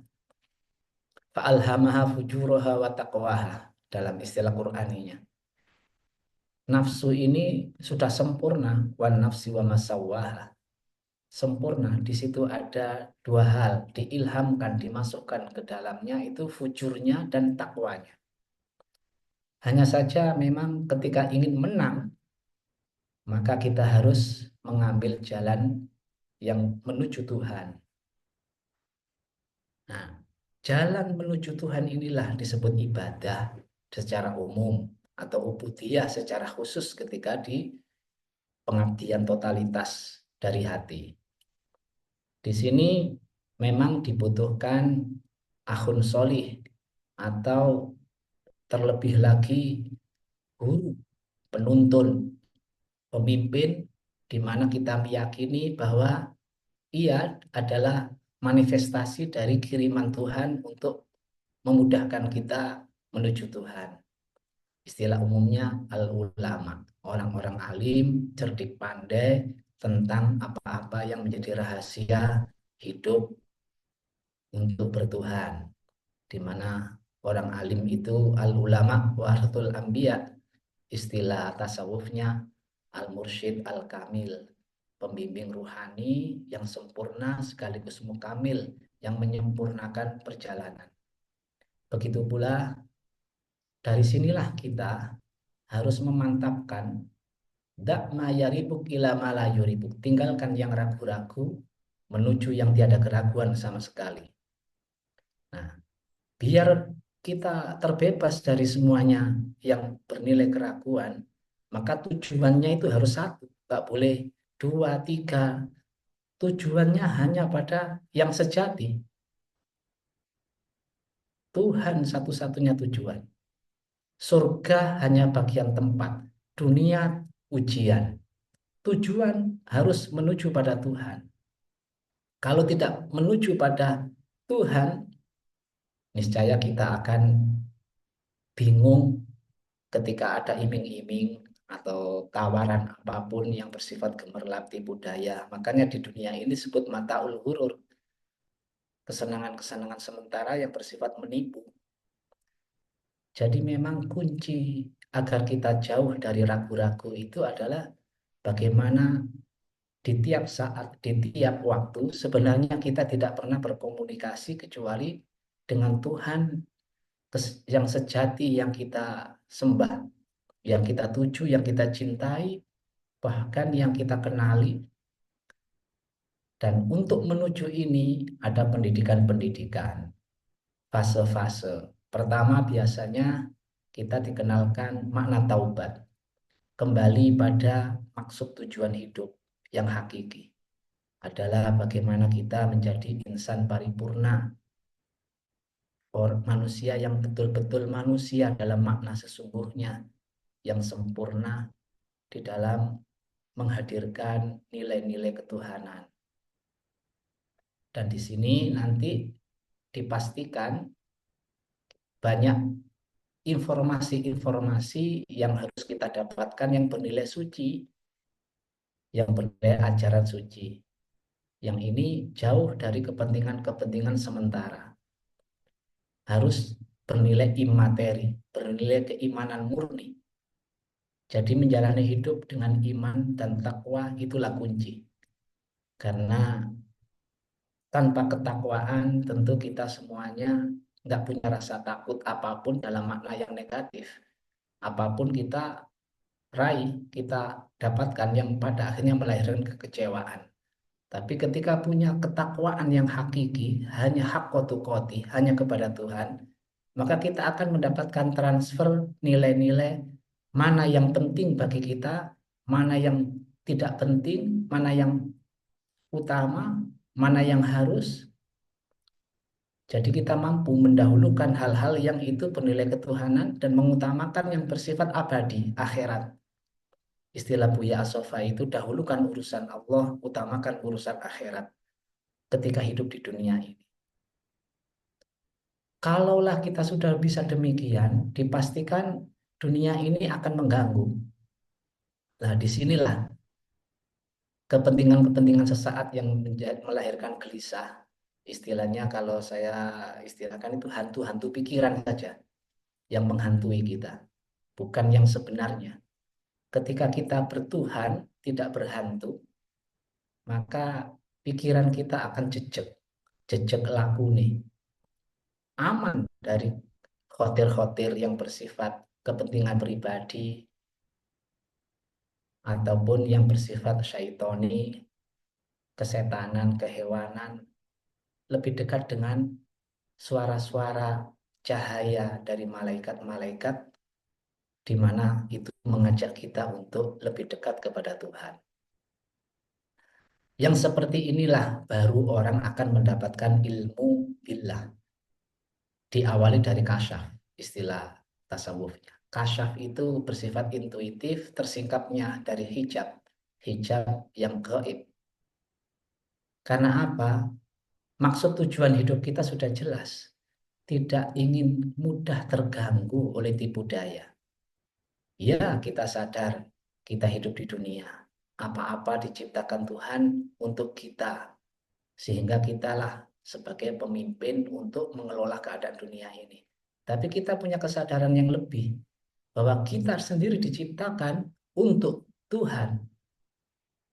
Fa'alhamaha fujuraha wa taqwaha dalam istilah Qur'aninya. Nafsu ini sudah sempurna, wan nafsi wa masawwaha. Sempurna, di situ ada dua hal, diilhamkan, dimasukkan ke dalamnya itu fujurnya dan takwanya. Hanya saja memang ketika ingin menang, maka kita harus mengambil jalan yang menuju Tuhan. Nah, jalan menuju Tuhan inilah disebut ibadah secara umum atau ubudiyah secara khusus ketika di pengabdian totalitas dari hati. Di sini memang dibutuhkan akhun solih atau terlebih lagi guru, penuntun, pemimpin di mana kita meyakini bahwa ia adalah manifestasi dari kiriman Tuhan untuk memudahkan kita menuju Tuhan. Istilah umumnya al-ulama, orang-orang alim, cerdik pandai tentang apa-apa yang menjadi rahasia hidup untuk bertuhan, di mana orang alim itu al-ulama warathul anbiya, istilah tasawufnya al-mursyid al-kamil, pembimbing ruhani yang sempurna sekaligus mukamil, yang menyempurnakan perjalanan. Begitu pula dari sinilah kita harus memantapkan dak ma yaribuk ila ma la yuribuk, tinggalkan yang ragu-ragu menuju yang tiada keraguan sama sekali. Nah, biar kita terbebas dari semuanya yang bernilai keraguan, maka tujuannya itu harus satu, nggak boleh dua, tiga. Tujuannya hanya pada yang sejati. Tuhan satu-satunya tujuan. Surga hanya bagian tempat, dunia ujian. Tujuan harus menuju pada Tuhan. Kalau tidak menuju pada Tuhan, niscaya kita akan bingung ketika ada iming-iming atau tawaran apapun yang bersifat gemerlap tipu daya. Makanya di dunia ini disebut mataul ghurur, kesenangan-kesenangan sementara yang bersifat menipu. Jadi memang kunci agar kita jauh dari ragu-ragu itu adalah bagaimana di tiap saat, di tiap waktu sebenarnya kita tidak pernah berkomunikasi kecuali dengan Tuhan yang sejati, yang kita sembah, yang kita tuju, yang kita cintai, bahkan yang kita kenali. Dan untuk menuju ini ada pendidikan-pendidikan, fase-fase. Pertama biasanya kita dikenalkan makna taubat, kembali pada maksud tujuan hidup yang hakiki. Adalah bagaimana kita menjadi insan paripurna, manusia yang betul-betul manusia dalam makna sesungguhnya, yang sempurna di dalam menghadirkan nilai-nilai ketuhanan. Dan di sini nanti dipastikan banyak informasi-informasi yang harus kita dapatkan yang bernilai suci, yang bernilai ajaran suci. Yang ini jauh dari kepentingan-kepentingan sementara. Harus bernilai imateri, bernilai keimanan murni. Jadi menjalani hidup dengan iman dan takwa itulah kunci. Karena tanpa ketakwaan tentu kita semuanya nggak punya rasa takut apapun dalam makna yang negatif. Apapun kita raih, kita dapatkan yang pada akhirnya melahirkan kekecewaan. Tapi ketika punya ketakwaan yang hakiki, hanya hak kotu-koti, hanya kepada Tuhan, maka kita akan mendapatkan transfer nilai-nilai mana yang penting bagi kita, mana yang tidak penting, mana yang utama, mana yang harus. Jadi kita mampu mendahulukan hal-hal yang itu bernilai ketuhanan dan mengutamakan yang bersifat abadi, akhirat. Istilah Buya Asofa itu dahulukan urusan Allah, utamakan urusan akhirat ketika hidup di dunia ini. Kalaulah kita sudah bisa demikian, dipastikan dunia ini akan mengganggu. Nah, disinilah kepentingan-kepentingan sesaat yang melahirkan gelisah. Istilahnya kalau saya istilahkan itu hantu-hantu pikiran saja yang menghantui kita, bukan yang sebenarnya. Ketika kita bertuhan, tidak berhantu, maka pikiran kita akan jejak, jejak laku nih, aman dari khotir-khotir yang bersifat kepentingan pribadi ataupun yang bersifat syaitoni, kesetanan, kehewanan, lebih dekat dengan suara-suara cahaya dari malaikat-malaikat di mana itu mengajak kita untuk lebih dekat kepada Tuhan. Yang seperti inilah baru orang akan mendapatkan ilmu billah. Diawali dari kasyaf, istilah tasawufnya. Kasyaf itu bersifat intuitif, tersingkapnya dari hijab, hijab yang gaib. Karena apa? Maksud tujuan hidup kita sudah jelas. Tidak ingin mudah terganggu oleh tipu daya. Ya, kita sadar kita hidup di dunia. Apa-apa diciptakan Tuhan untuk kita. Sehingga kitalah sebagai pemimpin untuk mengelola keadaan dunia ini. Tapi kita punya kesadaran yang lebih. Bahwa kita sendiri diciptakan untuk Tuhan.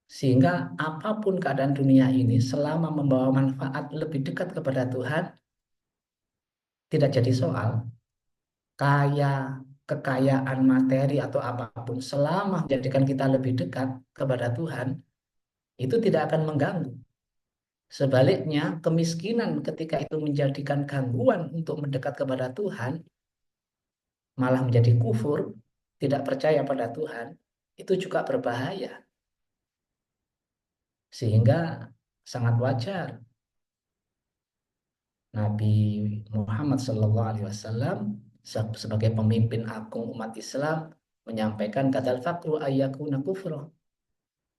Sehingga apapun keadaan dunia ini selama membawa manfaat lebih dekat kepada Tuhan, tidak jadi soal. Kekayaan materi atau apapun selama menjadikan kita lebih dekat kepada Tuhan, itu tidak akan mengganggu. Sebaliknya, kemiskinan ketika itu menjadikan gangguan untuk mendekat kepada Tuhan, malah menjadi kufur, tidak percaya pada Tuhan, itu juga berbahaya. Sehingga sangat wajar Nabi Muhammad SAW sebagai pemimpin agung umat Islam menyampaikan kadal fakru ayyakuna kufro.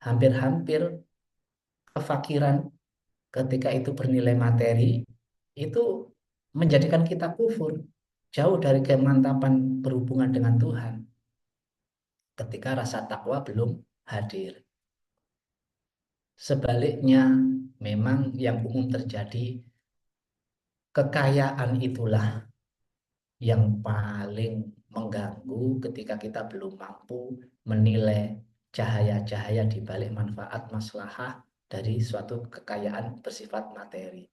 Hampir-hampir kefakiran ketika itu bernilai materi itu menjadikan kita kufur, jauh dari kemantapan berhubungan dengan Tuhan ketika rasa takwa belum hadir. Sebaliknya, memang yang umum terjadi, kekayaan itulah yang paling mengganggu ketika kita belum mampu menilai cahaya-cahaya di balik manfaat maslahah dari suatu kekayaan bersifat materi.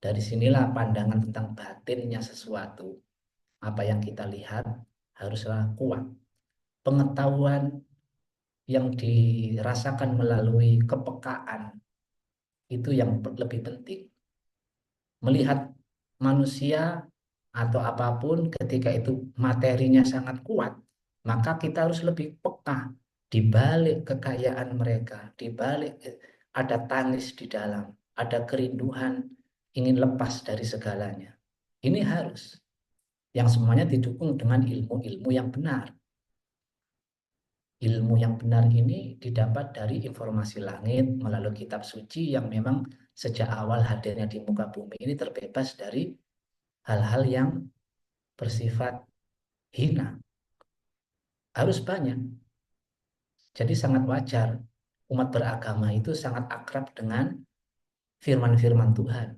Dari sinilah pandangan tentang batinnya sesuatu. Apa yang kita lihat haruslah kuat. Pengetahuan yang dirasakan melalui kepekaan itu yang lebih penting. Melihat manusia atau apapun ketika itu materinya sangat kuat, maka kita harus lebih peka di balik kekayaan mereka, di balik ada tangis di dalam, ada kerinduan ingin lepas dari segalanya. Ini harus yang semuanya didukung dengan ilmu-ilmu yang benar. Ilmu yang benar ini didapat dari informasi langit melalui kitab suci yang memang sejak awal hadirnya di muka bumi ini terbebas dari hal-hal yang bersifat hina. Harus banyak. Jadi sangat wajar umat beragama itu sangat akrab dengan firman-firman Tuhan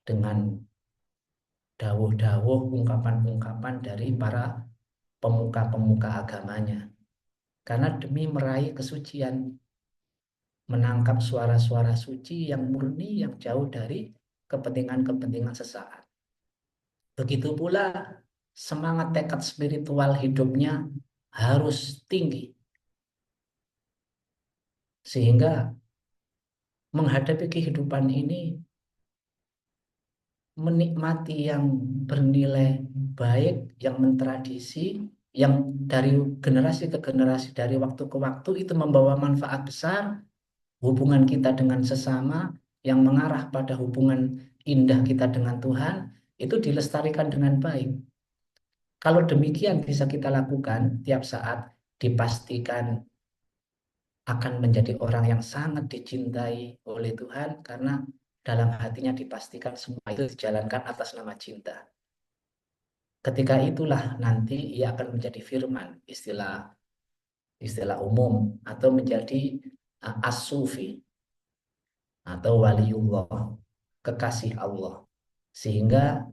dengan dawuh-dawuh, ungkapan-ungkapan dari para pemuka-pemuka agamanya. Karena demi meraih kesucian, menangkap suara-suara suci yang murni, yang jauh dari kepentingan-kepentingan sesaat. Begitu pula semangat tekad spiritual hidupnya harus tinggi. Sehingga menghadapi kehidupan ini menikmati yang bernilai baik, yang mentradisi, yang dari generasi ke generasi, dari waktu ke waktu itu membawa manfaat besar, hubungan kita dengan sesama, yang mengarah pada hubungan indah kita dengan Tuhan, itu dilestarikan dengan baik. Kalau demikian bisa kita lakukan tiap saat, dipastikan akan menjadi orang yang sangat dicintai oleh Tuhan, karena dalam hatinya dipastikan semua itu dijalankan atas nama cinta. Ketika itulah nanti ia akan menjadi firman, istilah umum, atau menjadi as-sufi atau waliullah, kekasih Allah. Sehingga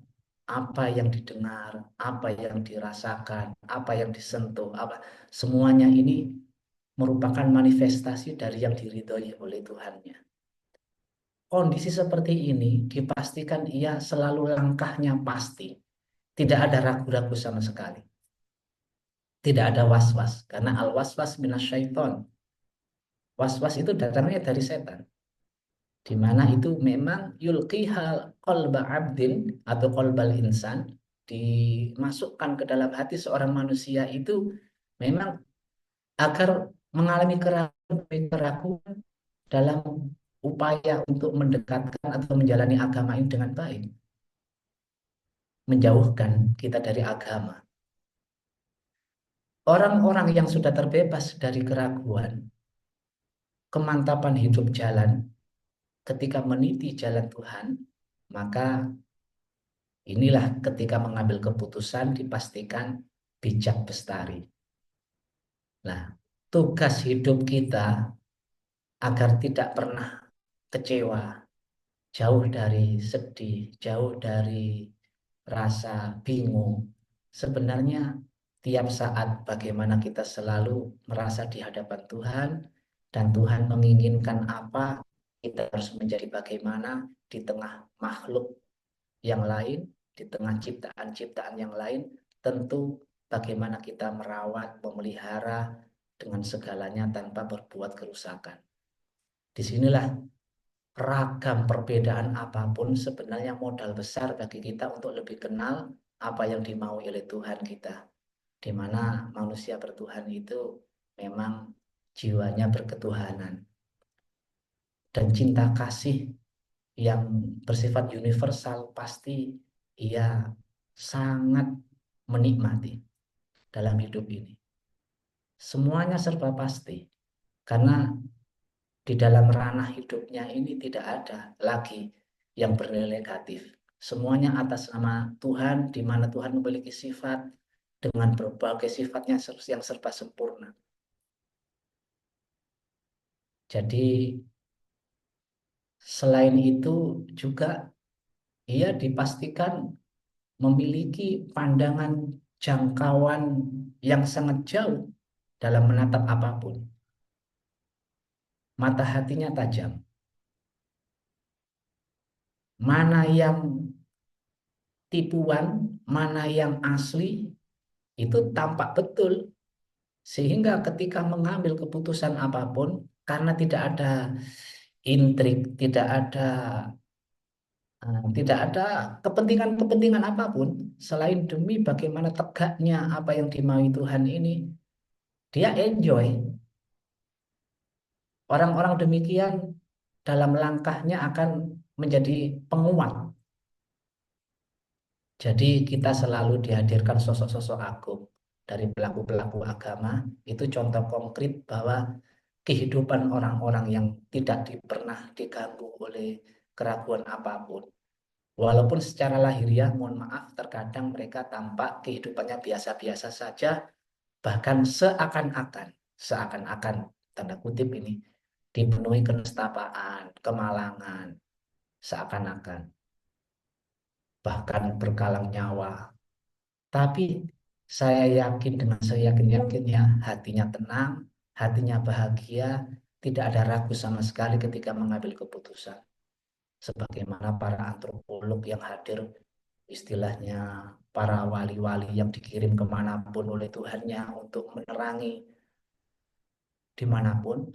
apa yang didengar, apa yang dirasakan, apa yang disentuh, semuanya ini merupakan manifestasi dari yang diridhoi oleh Tuhannya. Kondisi seperti ini dipastikan ia selalu langkahnya pasti. Tidak ada ragu-ragu sama sekali. Tidak ada was-was. Karena al-waswas minasyaiton. Was-was itu datangnya dari setan. Di mana itu memang yulqihal qalba abdin atau qalbal insan, dimasukkan ke dalam hati seorang manusia itu memang agar mengalami keraguan dalam upaya untuk mendekatkan atau menjalani agama ini dengan baik. Menjauhkan kita dari agama. Orang-orang yang sudah terbebas dari keraguan, kemantapan hidup jalan, ketika meniti jalan Tuhan, maka inilah ketika mengambil keputusan dipastikan bijak bestari. Nah, tugas hidup kita agar tidak pernah kecewa, jauh dari sedih, jauh dari rasa bingung. Sebenarnya tiap saat bagaimana kita selalu merasa di hadapan Tuhan, dan Tuhan menginginkan apa, kita harus menjadi bagaimana di tengah makhluk yang lain, di tengah ciptaan-ciptaan yang lain, tentu bagaimana kita merawat, memelihara dengan segalanya tanpa berbuat kerusakan. Disinilah ragam perbedaan apapun sebenarnya modal besar bagi kita untuk lebih kenal apa yang dimaui oleh Tuhan kita. Di mana manusia bertuhan itu memang jiwanya berketuhanan. Dan cinta kasih yang bersifat universal pasti ia sangat menikmati dalam hidup ini. Semuanya serba pasti. Karena di dalam ranah hidupnya ini tidak ada lagi yang bernilai negatif. Semuanya atas nama Tuhan, di mana Tuhan memiliki sifat dengan berbagai sifatnya yang serba sempurna. Jadi selain itu juga ia dipastikan memiliki pandangan jangkauan yang sangat jauh dalam menatap apapun. Mata hatinya tajam. Mana yang tipuan, mana yang asli, itu tampak betul. Sehingga ketika mengambil keputusan apapun, karena tidak ada intrik, tidak ada kepentingan-kepentingan apapun, selain demi bagaimana tegaknya apa yang dimaui Tuhan ini, dia enjoy. Orang-orang demikian dalam langkahnya akan menjadi penguat. Jadi kita selalu dihadirkan sosok-sosok agung dari pelaku-pelaku agama, itu contoh konkret bahwa kehidupan orang-orang yang tidak pernah diganggu oleh keraguan apapun. Walaupun secara lahiriah, mohon maaf, terkadang mereka tampak kehidupannya biasa-biasa saja, bahkan seakan-akan, tanda kutip ini, dipenuhi kenestapaan, kemalangan, seakan-akan, bahkan berkalang nyawa. Tapi saya yakin dengan seyakin-yakinnya hatinya tenang, hatinya bahagia, tidak ada ragu sama sekali ketika mengambil keputusan. Sebagaimana para antropolog yang hadir, istilahnya para wali-wali yang dikirim kemanapun oleh Tuhannya untuk menerangi dimanapun,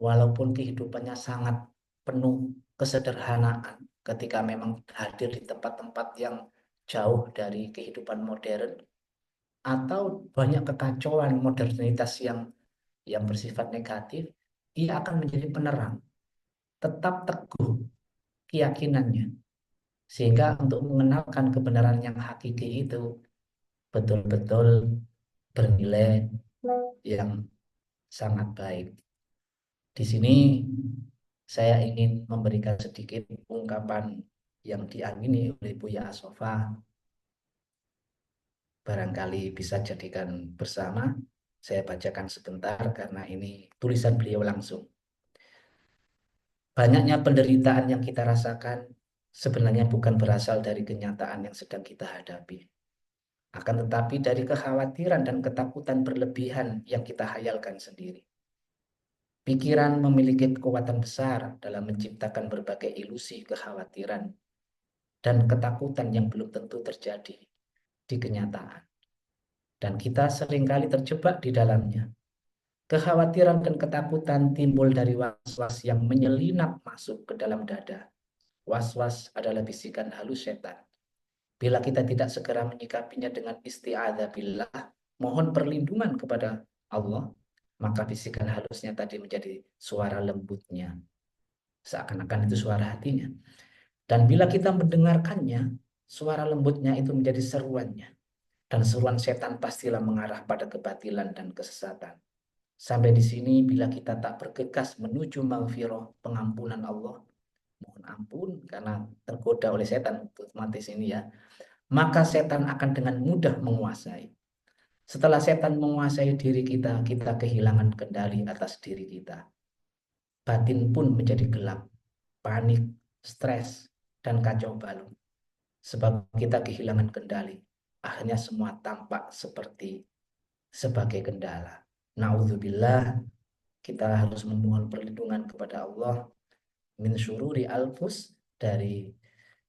walaupun kehidupannya sangat penuh kesederhanaan ketika memang hadir di tempat-tempat yang jauh dari kehidupan modern, atau banyak kekacauan modernitas yang bersifat negatif, ia akan menjadi penerang, tetap teguh keyakinannya, sehingga untuk mengenalkan kebenaran yang hakiki itu betul-betul bernilai yang sangat baik. Di sini saya ingin memberikan sedikit ungkapan yang diamini oleh Buya Asofa, barangkali bisa jadikan bersama. Saya bacakan sebentar karena ini tulisan beliau langsung. Banyaknya penderitaan yang kita rasakan sebenarnya bukan berasal dari kenyataan yang sedang kita hadapi. Akan tetapi dari kekhawatiran dan ketakutan berlebihan yang kita hayalkan sendiri. Pikiran memiliki kekuatan besar dalam menciptakan berbagai ilusi kekhawatiran dan ketakutan yang belum tentu terjadi di kenyataan. Dan kita seringkali terjebak di dalamnya. Kekhawatiran dan ketakutan timbul dari was-was yang menyelinap masuk ke dalam dada. Was-was adalah bisikan halus setan. Bila kita tidak segera menyikapinya dengan isti'adzah billah, mohon perlindungan kepada Allah, maka bisikan halusnya tadi menjadi suara lembutnya. Seakan-akan itu suara hatinya. Dan bila kita mendengarkannya, suara lembutnya itu menjadi seruannya. Dan seruan setan pastilah mengarah pada kebatilan dan kesesatan. Sampai di sini, bila kita tak bergegas menuju maghfirah, pengampunan Allah, mohon ampun karena tergoda oleh setan, otomatis ini ya, maka setan akan dengan mudah menguasai. Setelah setan menguasai diri kita, kita kehilangan kendali atas diri kita. Batin pun menjadi gelap, panik, stres, dan kacau balau. Sebab kita kehilangan kendali. Akhirnya semua tampak seperti sebagai kendala. Na'udzubillah, kita harus memohon perlindungan kepada Allah min syururi alfus, dari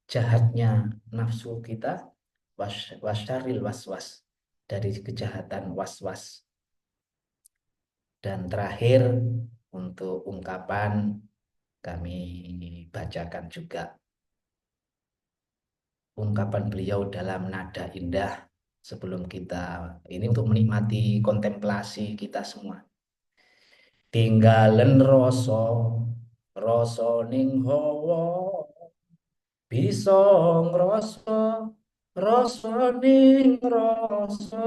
jahatnya nafsu kita, wasyaril waswas, dari kejahatan waswas. Dan terakhir untuk ungkapan kami bacakan juga ungkapan beliau dalam nada indah sebelum kita ini untuk menikmati kontemplasi kita semua. Tinggalen rasa rasa ning hawa, bisa ngrasa rasa ning rasa,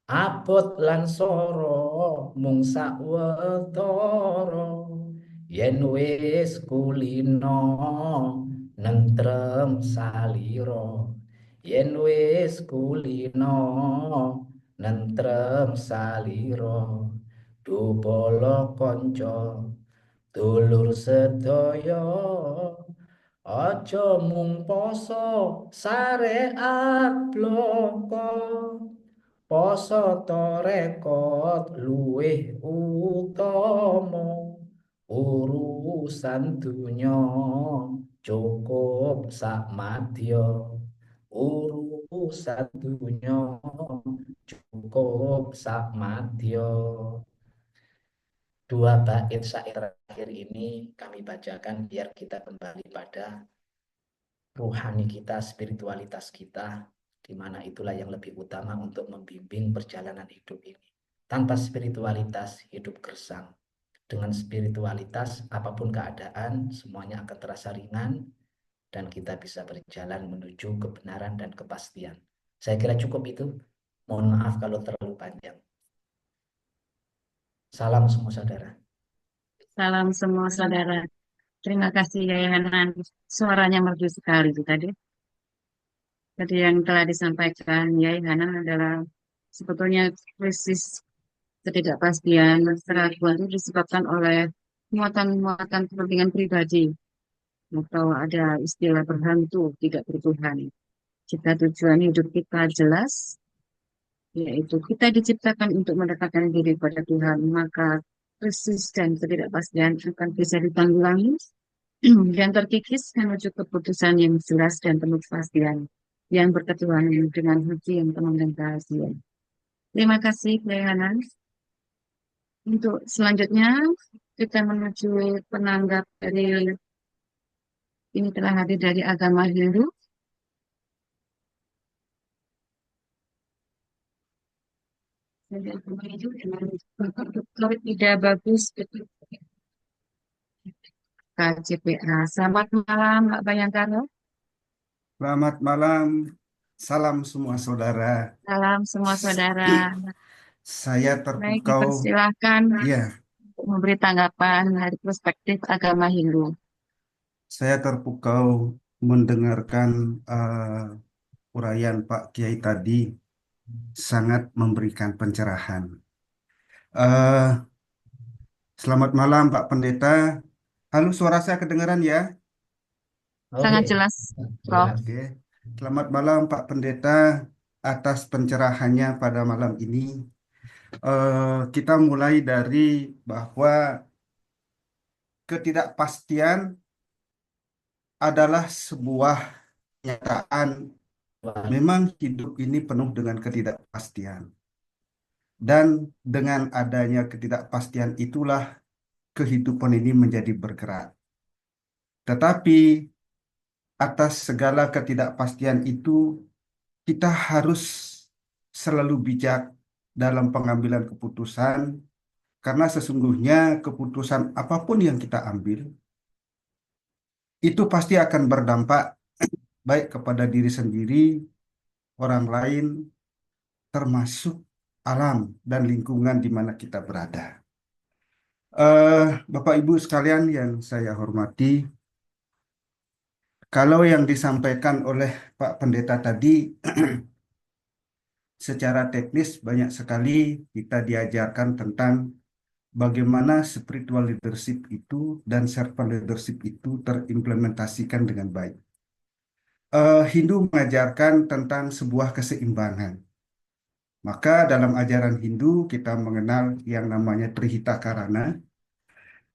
abot lan soro mung sawetara, yen wis kulino nentrem salira, yen wis kulino nentrem salira, dupala kanca dulur sedaya, aja mung poso sareat bloko, poso torekot luwih utama, urusan dunya cukup sakmadya, urusan dunya cukup sakmadya. Dua bait syair terakhir ini kami bacakan biar kita kembali pada ruhani kita, spiritualitas kita, di mana itulah yang lebih utama untuk membimbing perjalanan hidup ini. Tanpa spiritualitas, hidup gersang. Dengan spiritualitas, apapun keadaan, semuanya akan terasa ringan, dan kita bisa berjalan menuju kebenaran dan kepastian. Saya kira cukup itu. Mohon maaf kalau terlalu panjang. Salam semua saudara. Salam semua saudara. Terima kasih Yai Hanan. Suaranya merdu sekali itu tadi. Tadi yang telah disampaikan Yai Hanan adalah sebetulnya krisis ketidakpastian keraguan itu disebabkan oleh muatan-muatan kepentingan pribadi atau ada istilah berhantu, tidak bertuhan. Jika tujuan hidup kita jelas, yaitu kita diciptakan untuk mendekatkan diri pada Tuhan, maka krisis dan ketidakpastian akan bisa ditanggulangi dan terkikis menuju keputusan yang jelas dan penuh kepastian yang berketuhanan dengan hati yang tenang dan bahagia. Terima kasih, Kiai Hanan. Untuk selanjutnya, kita menuju penanggap dari ini telah hadir dari agama Hindu. Dari agama Hindu dengan Bapak Dr. Ida Bagus, KJPA. Selamat malam, Pak Bayangkara. Selamat malam, salam semua saudara. Salam semua saudara. Saya Baik, terpukau, dipersilahkan ya, untuk memberi tanggapan dari perspektif agama Hindu. saya terpukau mendengarkan uraian Pak Kiai tadi, sangat memberikan pencerahan. Eh, Selamat malam Pak Pendeta. Halo, suara saya kedengaran ya? Sangat Oke, jelas, Prof. jelas. Oke. Selamat malam Pak Pendeta atas pencerahannya pada malam ini. Kita mulai dari bahwa ketidakpastian adalah sebuah kenyataan. Memang hidup ini penuh dengan ketidakpastian. Dan dengan adanya ketidakpastian itulah kehidupan ini menjadi bergerak. Tetapi atas segala ketidakpastian itu, kita harus selalu bijak dalam pengambilan keputusan, karena sesungguhnya keputusan apapun yang kita ambil, itu pasti akan berdampak baik kepada diri sendiri, orang lain, termasuk alam dan lingkungan di mana kita berada. Bapak Ibu sekalian yang saya hormati, kalau yang disampaikan oleh Pak Pendeta tadi, secara teknis banyak sekali kita diajarkan tentang bagaimana spiritual leadership itu dan servant leadership itu terimplementasikan dengan baik. Hindu mengajarkan tentang sebuah keseimbangan. Maka dalam ajaran Hindu kita mengenal yang namanya Trihita Karana,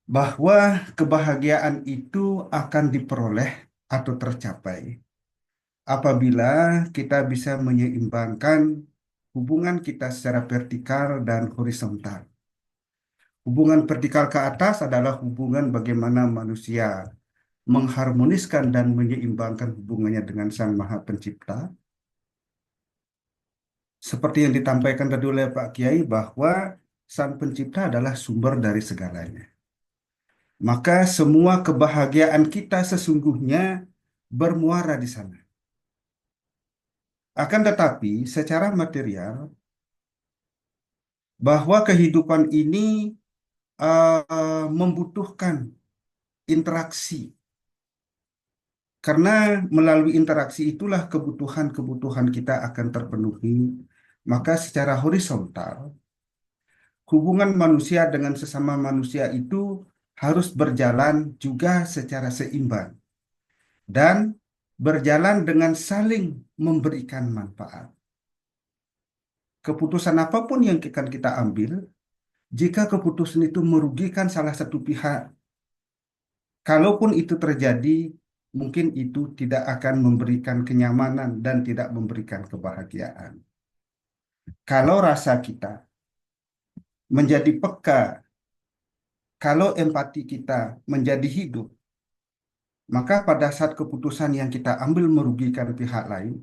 bahwa kebahagiaan itu akan diperoleh atau tercapai apabila kita bisa menyeimbangkan hubungan kita secara vertikal dan horizontal. Hubungan vertikal ke atas adalah hubungan bagaimana manusia mengharmoniskan dan menyeimbangkan hubungannya dengan Sang Maha Pencipta. Seperti yang ditampaikan tadi oleh Pak Kiai bahwa Sang Pencipta adalah sumber dari segalanya. Maka semua kebahagiaan kita sesungguhnya bermuara di sana. Akan tetapi secara material, bahwa kehidupan ini membutuhkan interaksi. Karena melalui interaksi itulah kebutuhan-kebutuhan kita akan terpenuhi. Maka secara horizontal, hubungan manusia dengan sesama manusia itu harus berjalan juga secara seimbang. Dan berjalan dengan saling memberikan manfaat. Keputusan apapun yang akan kita ambil, jika keputusan itu merugikan salah satu pihak, kalaupun itu terjadi, mungkin itu tidak akan memberikan kenyamanan dan tidak memberikan kebahagiaan. Kalau rasa kita menjadi peka, kalau empati kita menjadi hidup, maka pada saat keputusan yang kita ambil merugikan pihak lain,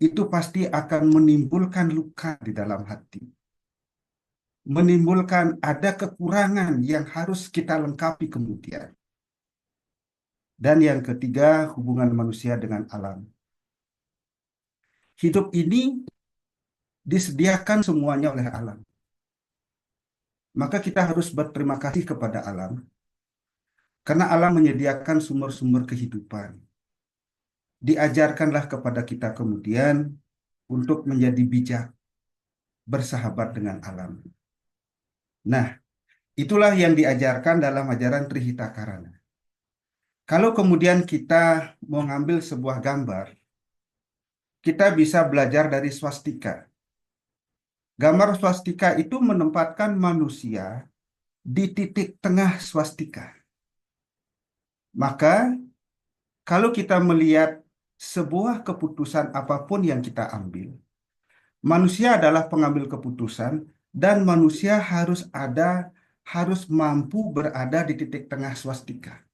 itu pasti akan menimbulkan luka di dalam hati. Menimbulkan ada kekurangan yang harus kita lengkapi kemudian. Dan yang ketiga, hubungan manusia dengan alam. Hidup ini disediakan semuanya oleh alam. Maka kita harus berterima kasih kepada alam, karena alam menyediakan sumber-sumber kehidupan. Diajarkanlah kepada kita kemudian untuk menjadi bijak, bersahabat dengan alam. Nah, itulah yang diajarkan dalam ajaran Trihita Karana. Kalau kemudian kita mau ngambil sebuah gambar, kita bisa belajar dari swastika. Gambar swastika itu menempatkan manusia di titik tengah swastika. Maka kalau kita melihat sebuah keputusan apapun yang kita ambil, manusia adalah pengambil keputusan dan manusia harus mampu berada di titik tengah swastika.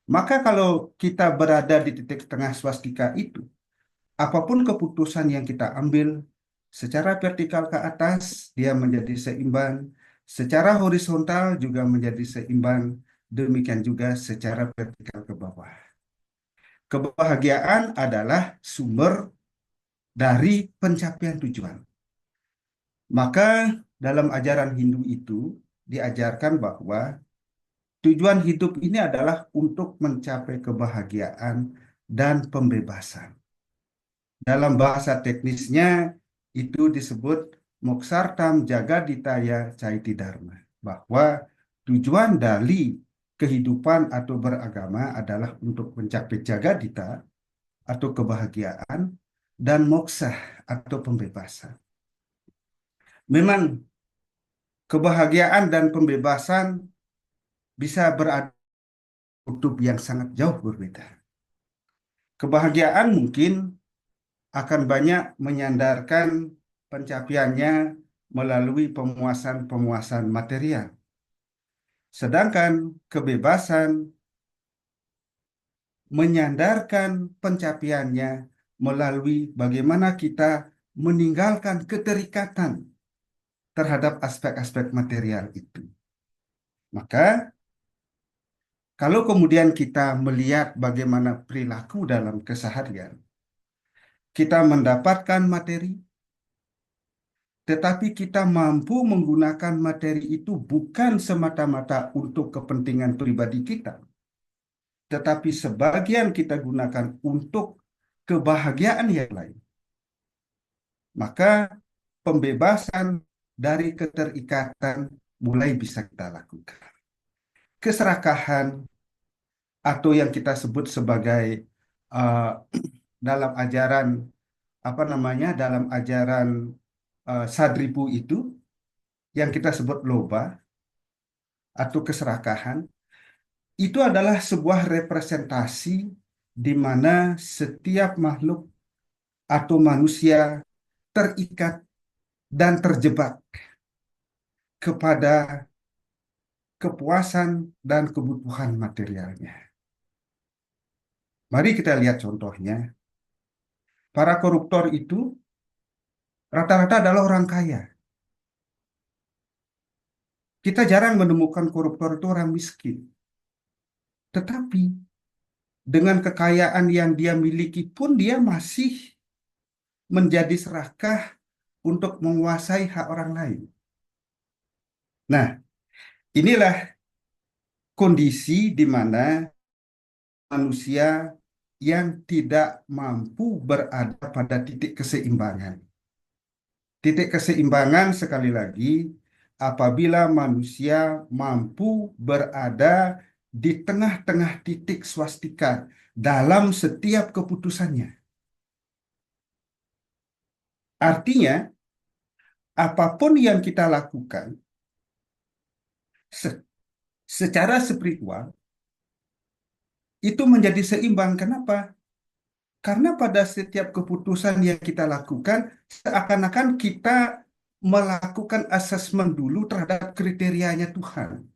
Maka kalau kita berada di titik tengah swastika itu, apapun keputusan yang kita ambil, secara vertikal ke atas dia menjadi seimbang, secara horizontal juga menjadi seimbang, demikian juga secara vertikal ke bawah. Kebahagiaan adalah sumber dari pencapaian tujuan. Maka dalam ajaran Hindu itu diajarkan bahwa tujuan hidup ini adalah untuk mencapai kebahagiaan dan pembebasan. Dalam bahasa teknisnya itu disebut Moksartam Jagaditaya Caiti Dharma, bahwa tujuan dari kehidupan atau beragama adalah untuk mencapai jagadita atau kebahagiaan dan moksa atau pembebasan. Memang kebahagiaan dan pembebasan bisa berada di kutub yang sangat jauh berbeda. Kebahagiaan mungkin akan banyak menyandarkan pencapaiannya melalui pemuasan-pemuasan material. Sedangkan kebebasan menyandarkan pencapaiannya melalui bagaimana kita meninggalkan keterikatan terhadap aspek-aspek material itu. Maka, kalau kemudian kita melihat bagaimana perilaku dalam keseharian, kita mendapatkan materi, tetapi kita mampu menggunakan materi itu bukan semata-mata untuk kepentingan pribadi kita, tetapi sebagian kita gunakan untuk kebahagiaan yang lain. Maka pembebasan dari keterikatan mulai bisa kita lakukan. Keserakahan atau yang kita sebut sebagai uh, dalam ajaran dalam ajaran Sadripu itu yang kita sebut loba atau keserakahan, itu adalah sebuah representasi di mana setiap makhluk atau manusia terikat dan terjebak kepada kepuasan dan kebutuhan materialnya. Mari kita lihat contohnya. Para koruptor itu rata-rata adalah orang kaya. Kita jarang menemukan koruptor itu orang miskin. Tetapi dengan kekayaan yang dia miliki pun dia masih menjadi serakah untuk menguasai hak orang lain. Nah, inilah kondisi di mana manusia yang tidak mampu berada pada titik keseimbangan. Titik keseimbangan sekali lagi apabila manusia mampu berada di tengah-tengah titik swastika dalam setiap keputusannya. Artinya, apapun yang kita lakukan secara spiritual itu menjadi seimbang. Kenapa? Karena pada setiap keputusan yang kita lakukan, seakan-akan kita melakukan asesmen dulu terhadap kriterianya Tuhan.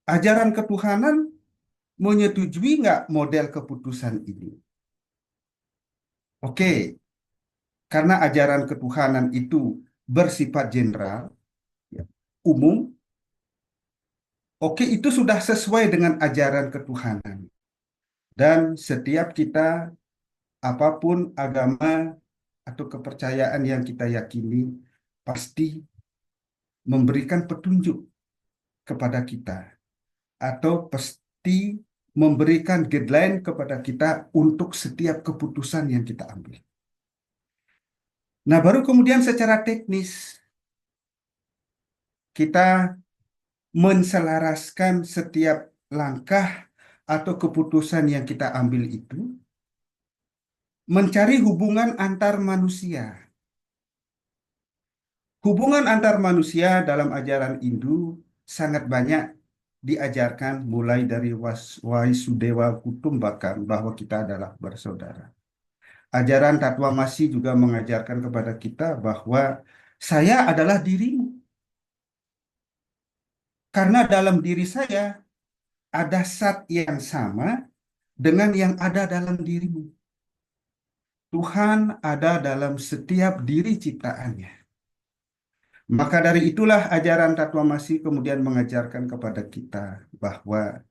Ajaran ketuhanan menyetujui nggak model keputusan ini? Oke, karena ajaran ketuhanan itu bersifat general, ya, umum, oke itu sudah sesuai dengan ajaran ketuhanan. Dan setiap kita, apapun agama atau kepercayaan yang kita yakini, pasti memberikan petunjuk kepada kita. Atau pasti memberikan guideline kepada kita untuk setiap keputusan yang kita ambil. Nah, baru kemudian secara teknis, kita menselaraskan setiap langkah atau keputusan yang kita ambil itu mencari hubungan antar manusia. Hubungan antar manusia dalam ajaran Hindu sangat banyak diajarkan mulai dari Waisudewa Kutumbakam bahwa kita adalah bersaudara. Ajaran Tatwamasi juga mengajarkan kepada kita bahwa saya adalah dirimu. Karena dalam diri saya ada zat yang sama dengan yang ada dalam dirimu. Tuhan ada dalam setiap diri ciptaannya. Maka dari itulah ajaran Tatwamasi kemudian mengajarkan kepada kita bahwa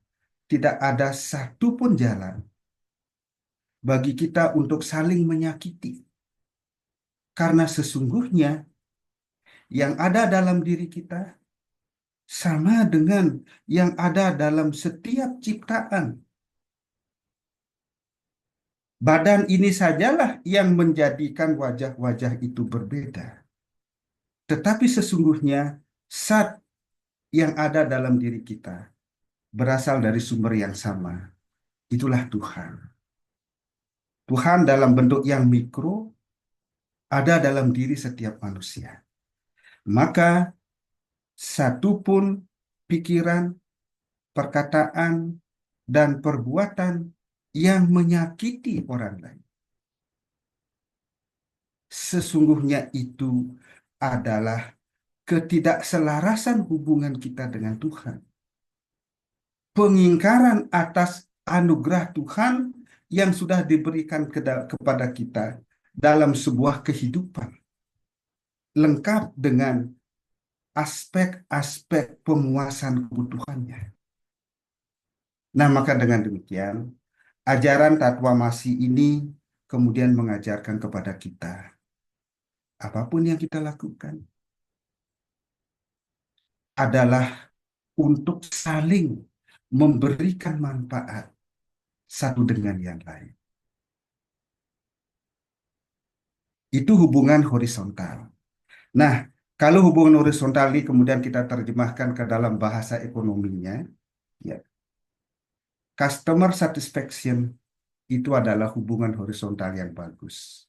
tidak ada satu pun jalan bagi kita untuk saling menyakiti. Karena sesungguhnya yang ada dalam diri kita sama dengan yang ada dalam setiap ciptaan. Badan ini sajalah yang menjadikan wajah-wajah itu berbeda. Tetapi sesungguhnya zat yang ada dalam diri kita berasal dari sumber yang sama. Itulah Tuhan. Tuhan dalam bentuk yang mikro ada dalam diri setiap manusia. Maka satu pun pikiran, perkataan, dan perbuatan yang menyakiti orang lain, sesungguhnya itu adalah ketidakselarasan hubungan kita dengan Tuhan. Pengingkaran atas anugerah Tuhan yang sudah diberikan kepada kita dalam sebuah kehidupan, lengkap dengan aspek-aspek pemuasan kebutuhannya. Nah, maka dengan demikian, ajaran Tatwamasi ini kemudian mengajarkan kepada kita, apapun yang kita lakukan adalah untuk saling memberikan manfaat satu dengan yang lain. Itu hubungan horizontal. Nah, kalau hubungan horizontal ini kemudian kita terjemahkan ke dalam bahasa ekonominya, ya, customer satisfaction itu adalah hubungan horizontal yang bagus.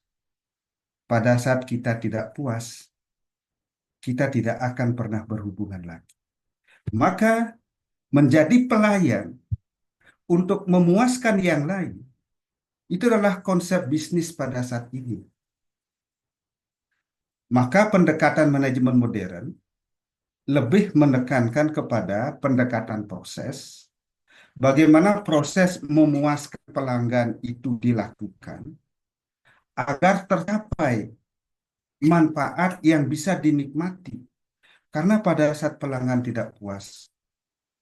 Pada saat kita tidak puas, kita tidak akan pernah berhubungan lagi. Maka menjadi pelayan untuk memuaskan yang lain, itu adalah konsep bisnis pada saat ini. Maka pendekatan manajemen modern lebih menekankan kepada pendekatan proses, bagaimana proses memuaskan pelanggan itu dilakukan agar tercapai manfaat yang bisa dinikmati. Karena pada saat pelanggan tidak puas,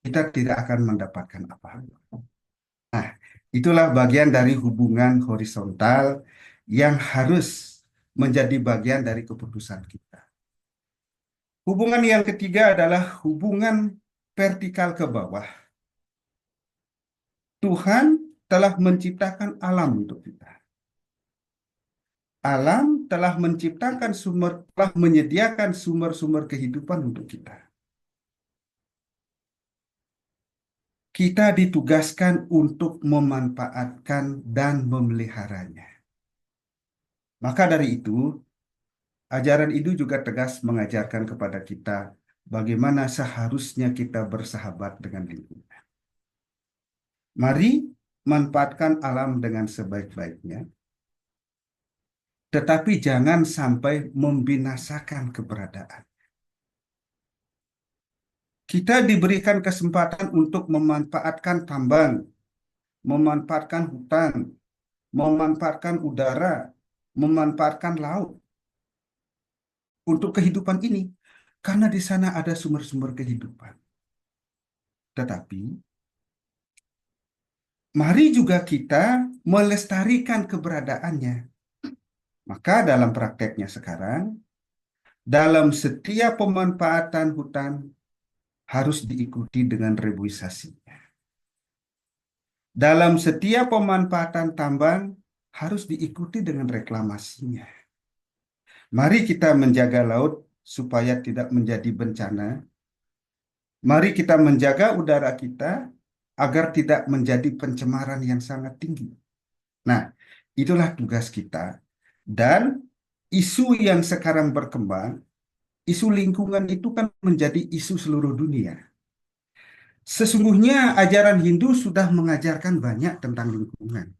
kita tidak akan mendapatkan apa-apa. Nah, itulah bagian dari hubungan horizontal yang harus menjadi bagian dari keputusan kita. Hubungan yang ketiga adalah hubungan vertikal ke bawah. Tuhan telah menciptakan alam untuk kita. Alam telah menyediakan sumber-sumber kehidupan untuk kita. Kita ditugaskan untuk memanfaatkan dan memeliharanya. Maka dari itu, ajaran itu juga tegas mengajarkan kepada kita bagaimana seharusnya kita bersahabat dengan lingkungan. Mari manfaatkan alam dengan sebaik-baiknya, tetapi jangan sampai membinasakan keberadaan. Kita diberikan kesempatan untuk memanfaatkan tambang, memanfaatkan hutan, memanfaatkan udara, memanfaatkan laut untuk kehidupan ini, karena di sana ada sumber-sumber kehidupan. Tetapi, mari juga kita melestarikan keberadaannya. Maka dalam prakteknya sekarang, dalam setiap pemanfaatan hutan harus diikuti dengan reboisasinya. Dalam setiap pemanfaatan tambang harus diikuti dengan reklamasinya. Mari kita menjaga laut supaya tidak menjadi bencana. Mari kita menjaga udara kita agar tidak menjadi pencemaran yang sangat tinggi. Nah, itulah tugas kita. Dan isu yang sekarang berkembang, isu lingkungan itu kan menjadi isu seluruh dunia. Sesungguhnya ajaran Hindu sudah mengajarkan banyak tentang lingkungan.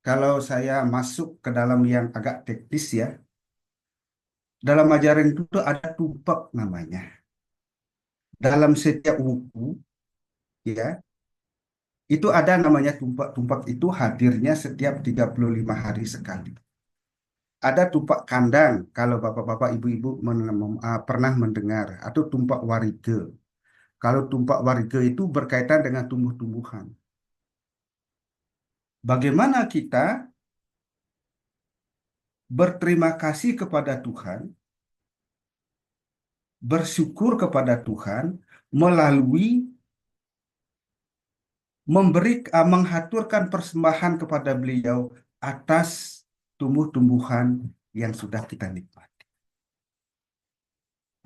Kalau saya masuk ke dalam yang agak teknis ya, dalam ajaran itu tuh ada tumpak namanya. Dalam setiap wuku, ya, itu ada namanya tumpak. Tumpak itu hadirnya setiap 35 hari sekali. Ada tumpak kandang, kalau bapak-bapak, ibu-ibu pernah mendengar, atau tumpak warige. Kalau tumpak warige itu berkaitan dengan tumbuh-tumbuhan. Bagaimana kita berterima kasih kepada Tuhan, bersyukur kepada Tuhan melalui menghaturkan persembahan kepada beliau atas tumbuh-tumbuhan yang sudah kita nikmati.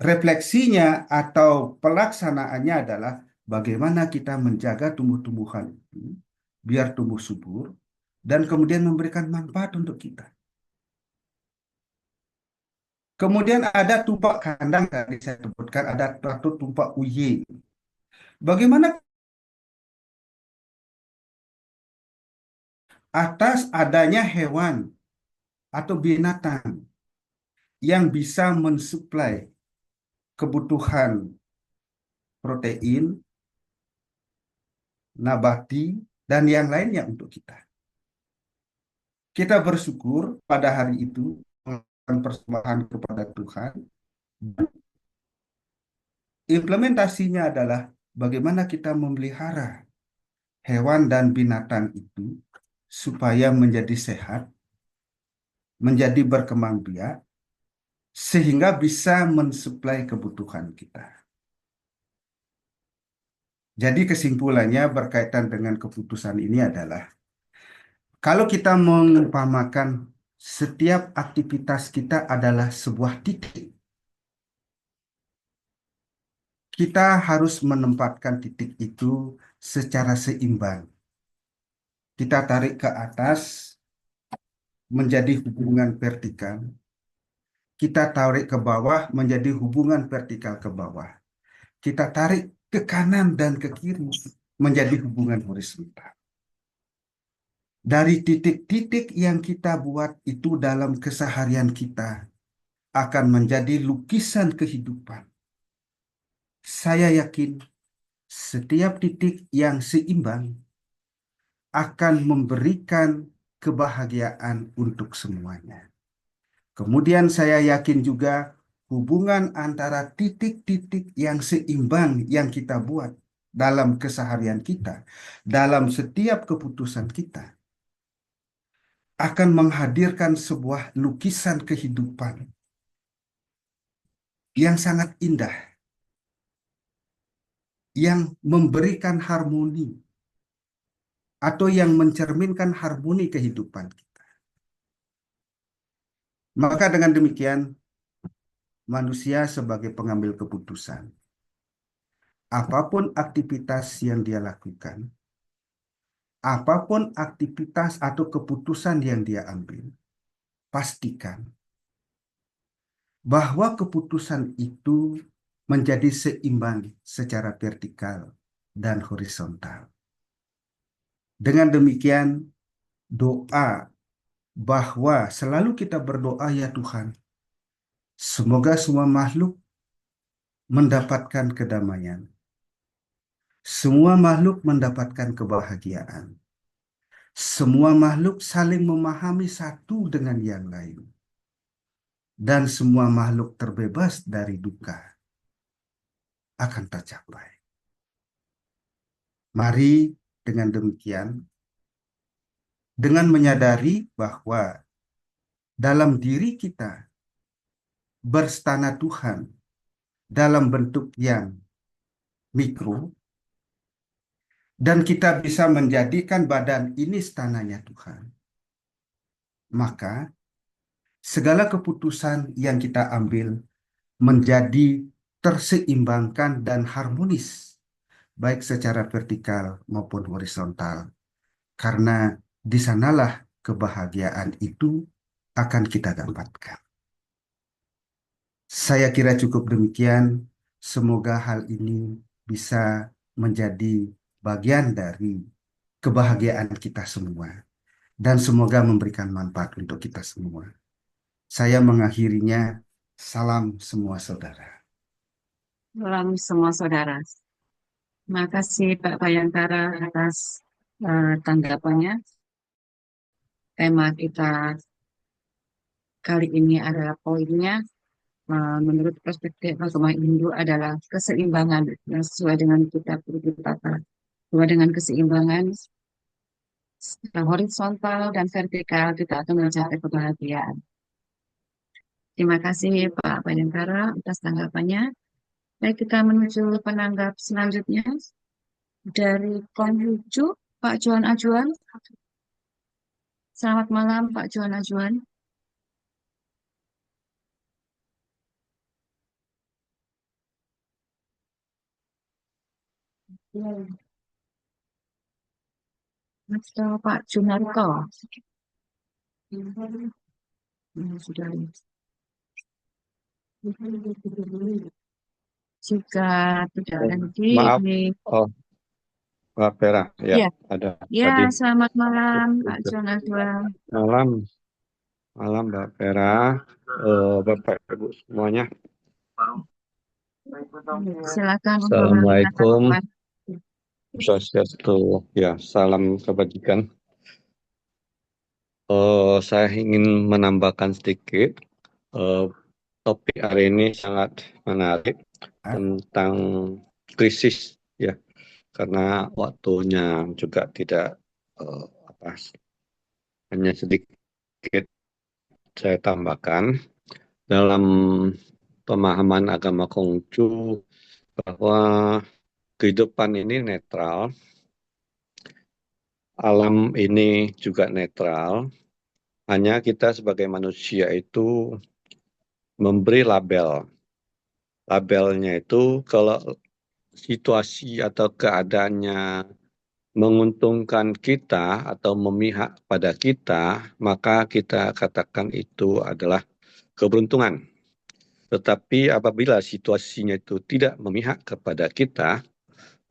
Refleksinya atau pelaksanaannya adalah bagaimana kita menjaga tumbuh-tumbuhan itu biar tumbuh subur dan kemudian memberikan manfaat untuk kita. Kemudian ada tumpak kandang tadi saya sebutkan, ada satu tumpak uye. Bagaimana atas adanya hewan atau binatang yang bisa mensuplai kebutuhan protein, nabati, dan yang lainnya untuk kita. Kita bersyukur pada hari itu melakukan persembahan kepada Tuhan. Implementasinya adalah bagaimana kita memelihara hewan dan binatang itu supaya menjadi sehat, menjadi berkembang biak, sehingga bisa mensuplai kebutuhan kita. Jadi kesimpulannya berkaitan dengan keputusan ini adalah, kalau kita mengumpamakan setiap aktivitas kita adalah sebuah titik, kita harus menempatkan titik itu secara seimbang. Kita tarik ke atas menjadi hubungan vertikal. Kita tarik ke bawah menjadi hubungan vertikal ke bawah. Kita tarik ke kanan dan ke kiri menjadi hubungan horizontal. Dari titik-titik yang kita buat itu dalam keseharian kita akan menjadi lukisan kehidupan. Saya yakin setiap titik yang seimbang akan memberikan kebahagiaan untuk semuanya. Kemudian saya yakin juga hubungan antara titik-titik yang seimbang yang kita buat dalam keseharian kita, dalam setiap keputusan kita, akan menghadirkan sebuah lukisan kehidupan yang sangat indah, yang memberikan harmoni, atau yang mencerminkan harmoni kehidupan kita. Maka dengan demikian, manusia sebagai pengambil keputusan, apapun aktivitas yang dia lakukan, apapun aktivitas atau keputusan yang dia ambil, pastikan bahwa keputusan itu menjadi seimbang secara vertikal dan horizontal. Dengan demikian, doa bahwa selalu kita berdoa, ya Tuhan, semoga semua makhluk mendapatkan kedamaian. Semua makhluk mendapatkan kebahagiaan. Semua makhluk saling memahami satu dengan yang lain. Dan semua makhluk terbebas dari duka akan tercapai. Mari dengan demikian, dengan menyadari bahwa dalam diri kita berstana Tuhan dalam bentuk yang mikro, dan kita bisa menjadikan badan ini stananya Tuhan, maka segala keputusan yang kita ambil menjadi terseimbangkan dan harmonis baik secara vertikal maupun horizontal. Karena di sanalah kebahagiaan itu akan kita dapatkan. Saya kira cukup demikian. Semoga hal ini bisa menjadi bagian dari kebahagiaan kita semua. Dan semoga memberikan manfaat untuk kita semua. Saya mengakhirinya, salam semua saudara. Salam semua saudara. Terima kasih Pak Bayangkara atas tanggapannya. Tema kita kali ini adalah poinnya menurut perspektif agama Hindu adalah keseimbangan yang sesuai dengan kitab Purutaka. Sesuai dengan keseimbangan secara horizontal dan vertikal kita akan mencapai kebahagiaan. Terima kasih Pak Bayangkara atas tanggapannya. Baik, kita menuju penanggap selanjutnya dari Konghucu, Pak Johan Ajuan. Selamat malam Pak Johan Ajuan. Atau Pak Junarko. Sudah. Jika tidak nanti Maaf, ini oh, Mbak Vera, ya ya, ada ya tadi. selamat malam Pak Johan Ajuan. Malam, malam Mbak Vera, Bapak Ibu semuanya. Silakan untuk mengatakan Assalamualaikum, tanggapan. Swastiastu, ya salam kebajikan. Saya ingin menambahkan sedikit. Topik hari ini sangat menarik tentang krisis, ya, karena waktunya juga tidak hanya sedikit saya tambahkan dalam pemahaman agama Konghucu bahwa kehidupan ini netral, alam ini juga netral, hanya kita sebagai manusia itu memberi label. Labelnya itu kalau situasi atau keadaannya menguntungkan kita atau memihak pada kita, maka kita katakan itu adalah keberuntungan. Tetapi apabila situasinya itu tidak memihak kepada kita,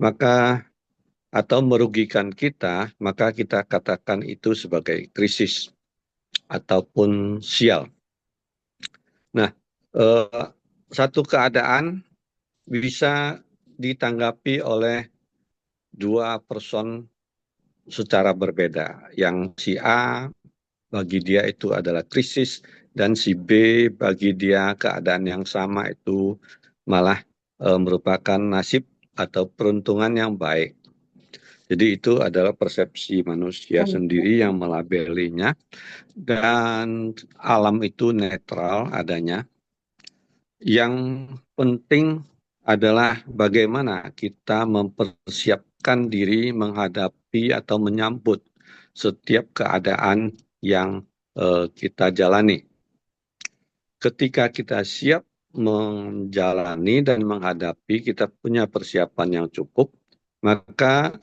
maka atau merugikan kita, maka kita katakan itu sebagai krisis ataupun sial. Nah, satu keadaan bisa ditanggapi oleh dua person secara berbeda. Yang si A bagi dia itu adalah krisis dan si B bagi dia keadaan yang sama itu malah merupakan nasib atau peruntungan yang baik. Jadi itu adalah persepsi manusia sendiri yang melabelinya dan alam itu netral adanya. Yang penting adalah bagaimana kita mempersiapkan diri menghadapi atau menyambut setiap keadaan yang kita jalani. Ketika kita siap menjalani dan menghadapi, kita punya persiapan yang cukup, maka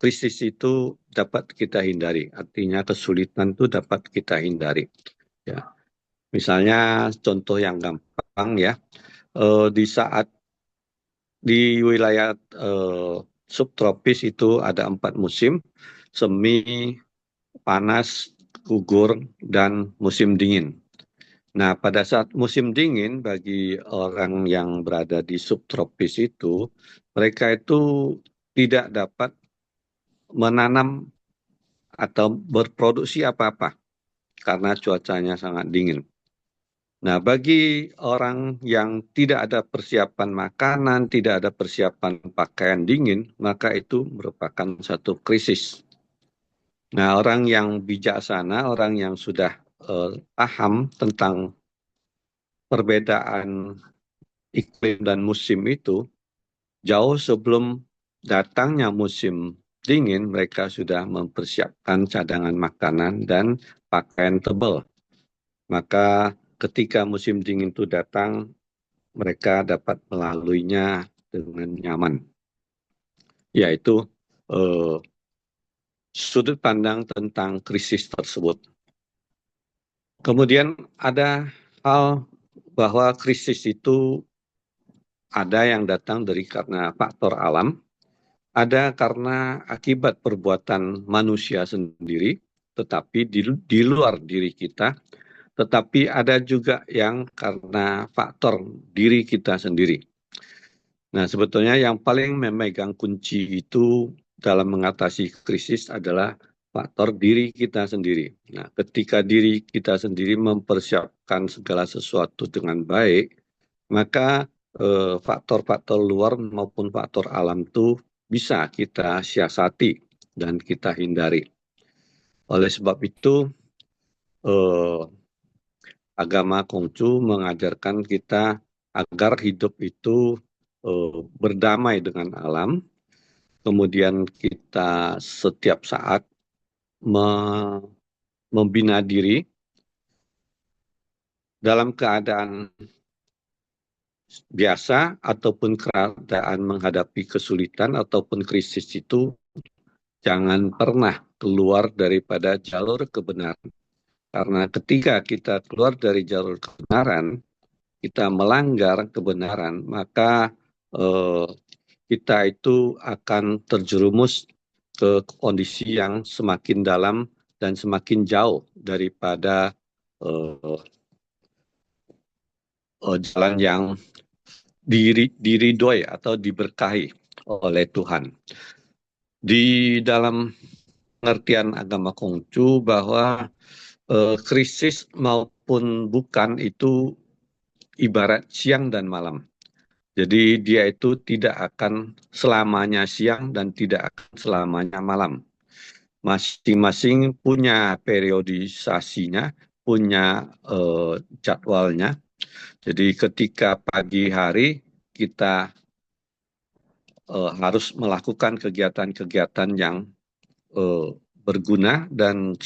krisis itu dapat kita hindari. Artinya kesulitan itu dapat kita hindari. Ya. Misalnya contoh yang gampang ya, di saat di wilayah subtropis itu ada 4 musim, semi, panas, gugur, dan musim dingin. Nah, pada saat musim dingin bagi orang yang berada di subtropis itu, mereka itu tidak dapat menanam atau berproduksi apa-apa karena cuacanya sangat dingin. Nah, bagi orang yang tidak ada persiapan makanan, tidak ada persiapan pakaian dingin, maka itu merupakan satu krisis. Nah, orang yang bijaksana, orang yang sudah paham tentang perbedaan iklim dan musim itu, jauh sebelum datangnya musim dingin, mereka sudah mempersiapkan cadangan makanan dan pakaian tebal. Maka ketika musim dingin itu datang, mereka dapat melaluinya dengan nyaman. yaitu eh, sudut pandang tentang krisis tersebut. Kemudian ada hal bahwa krisis itu ada yang datang dari karena faktor alam, ada karena akibat perbuatan manusia sendiri, tetapi di luar diri kita, tetapi ada juga yang karena faktor diri kita sendiri. Nah, sebetulnya yang paling memegang kunci itu dalam mengatasi krisis adalah faktor diri kita sendiri. Nah, ketika diri kita sendiri mempersiapkan segala sesuatu dengan baik, maka faktor-faktor luar maupun faktor alam itu bisa kita siasati dan kita hindari. Oleh sebab itu, eh, agama Konghucu mengajarkan kita agar hidup itu berdamai dengan alam, kemudian kita setiap saat membina diri dalam keadaan biasa ataupun keadaan menghadapi kesulitan ataupun krisis itu jangan pernah keluar daripada jalur kebenaran. Karena ketika kita keluar dari jalur kebenaran, kita melanggar kebenaran, maka kita itu akan terjerumus ke kondisi yang semakin dalam dan semakin jauh daripada jalan yang diridhoi atau diberkahi oleh Tuhan. Di dalam pengertian agama Konghucu bahwa krisis maupun bukan itu ibarat siang dan malam. Jadi dia itu tidak akan selamanya siang dan tidak akan selamanya malam. Masing-masing punya periodisasinya, punya jadwalnya. Jadi ketika pagi hari kita harus melakukan kegiatan-kegiatan yang berguna dan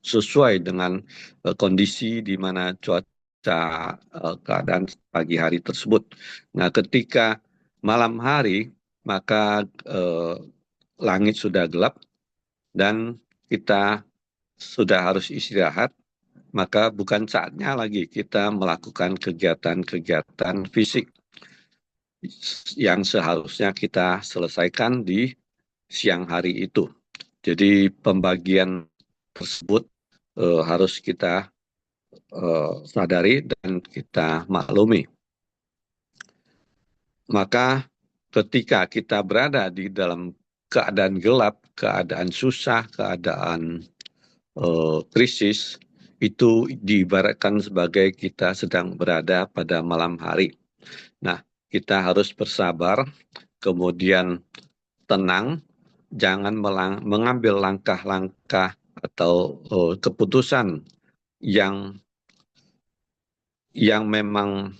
sesuai dengan kondisi di mana cuaca keadaan pagi hari tersebut. Nah, ketika malam hari maka langit sudah gelap dan kita sudah harus istirahat, maka bukan saatnya lagi kita melakukan kegiatan-kegiatan fisik yang seharusnya kita selesaikan di siang hari itu. Jadi pembagian tersebut harus kita sadari dan kita maklumi. Maka ketika kita berada di dalam keadaan gelap, keadaan susah, keadaan krisis, itu diibaratkan sebagai kita sedang berada pada malam hari. Nah, kita harus bersabar, kemudian tenang, jangan mengambil langkah-langkah atau keputusan yang memang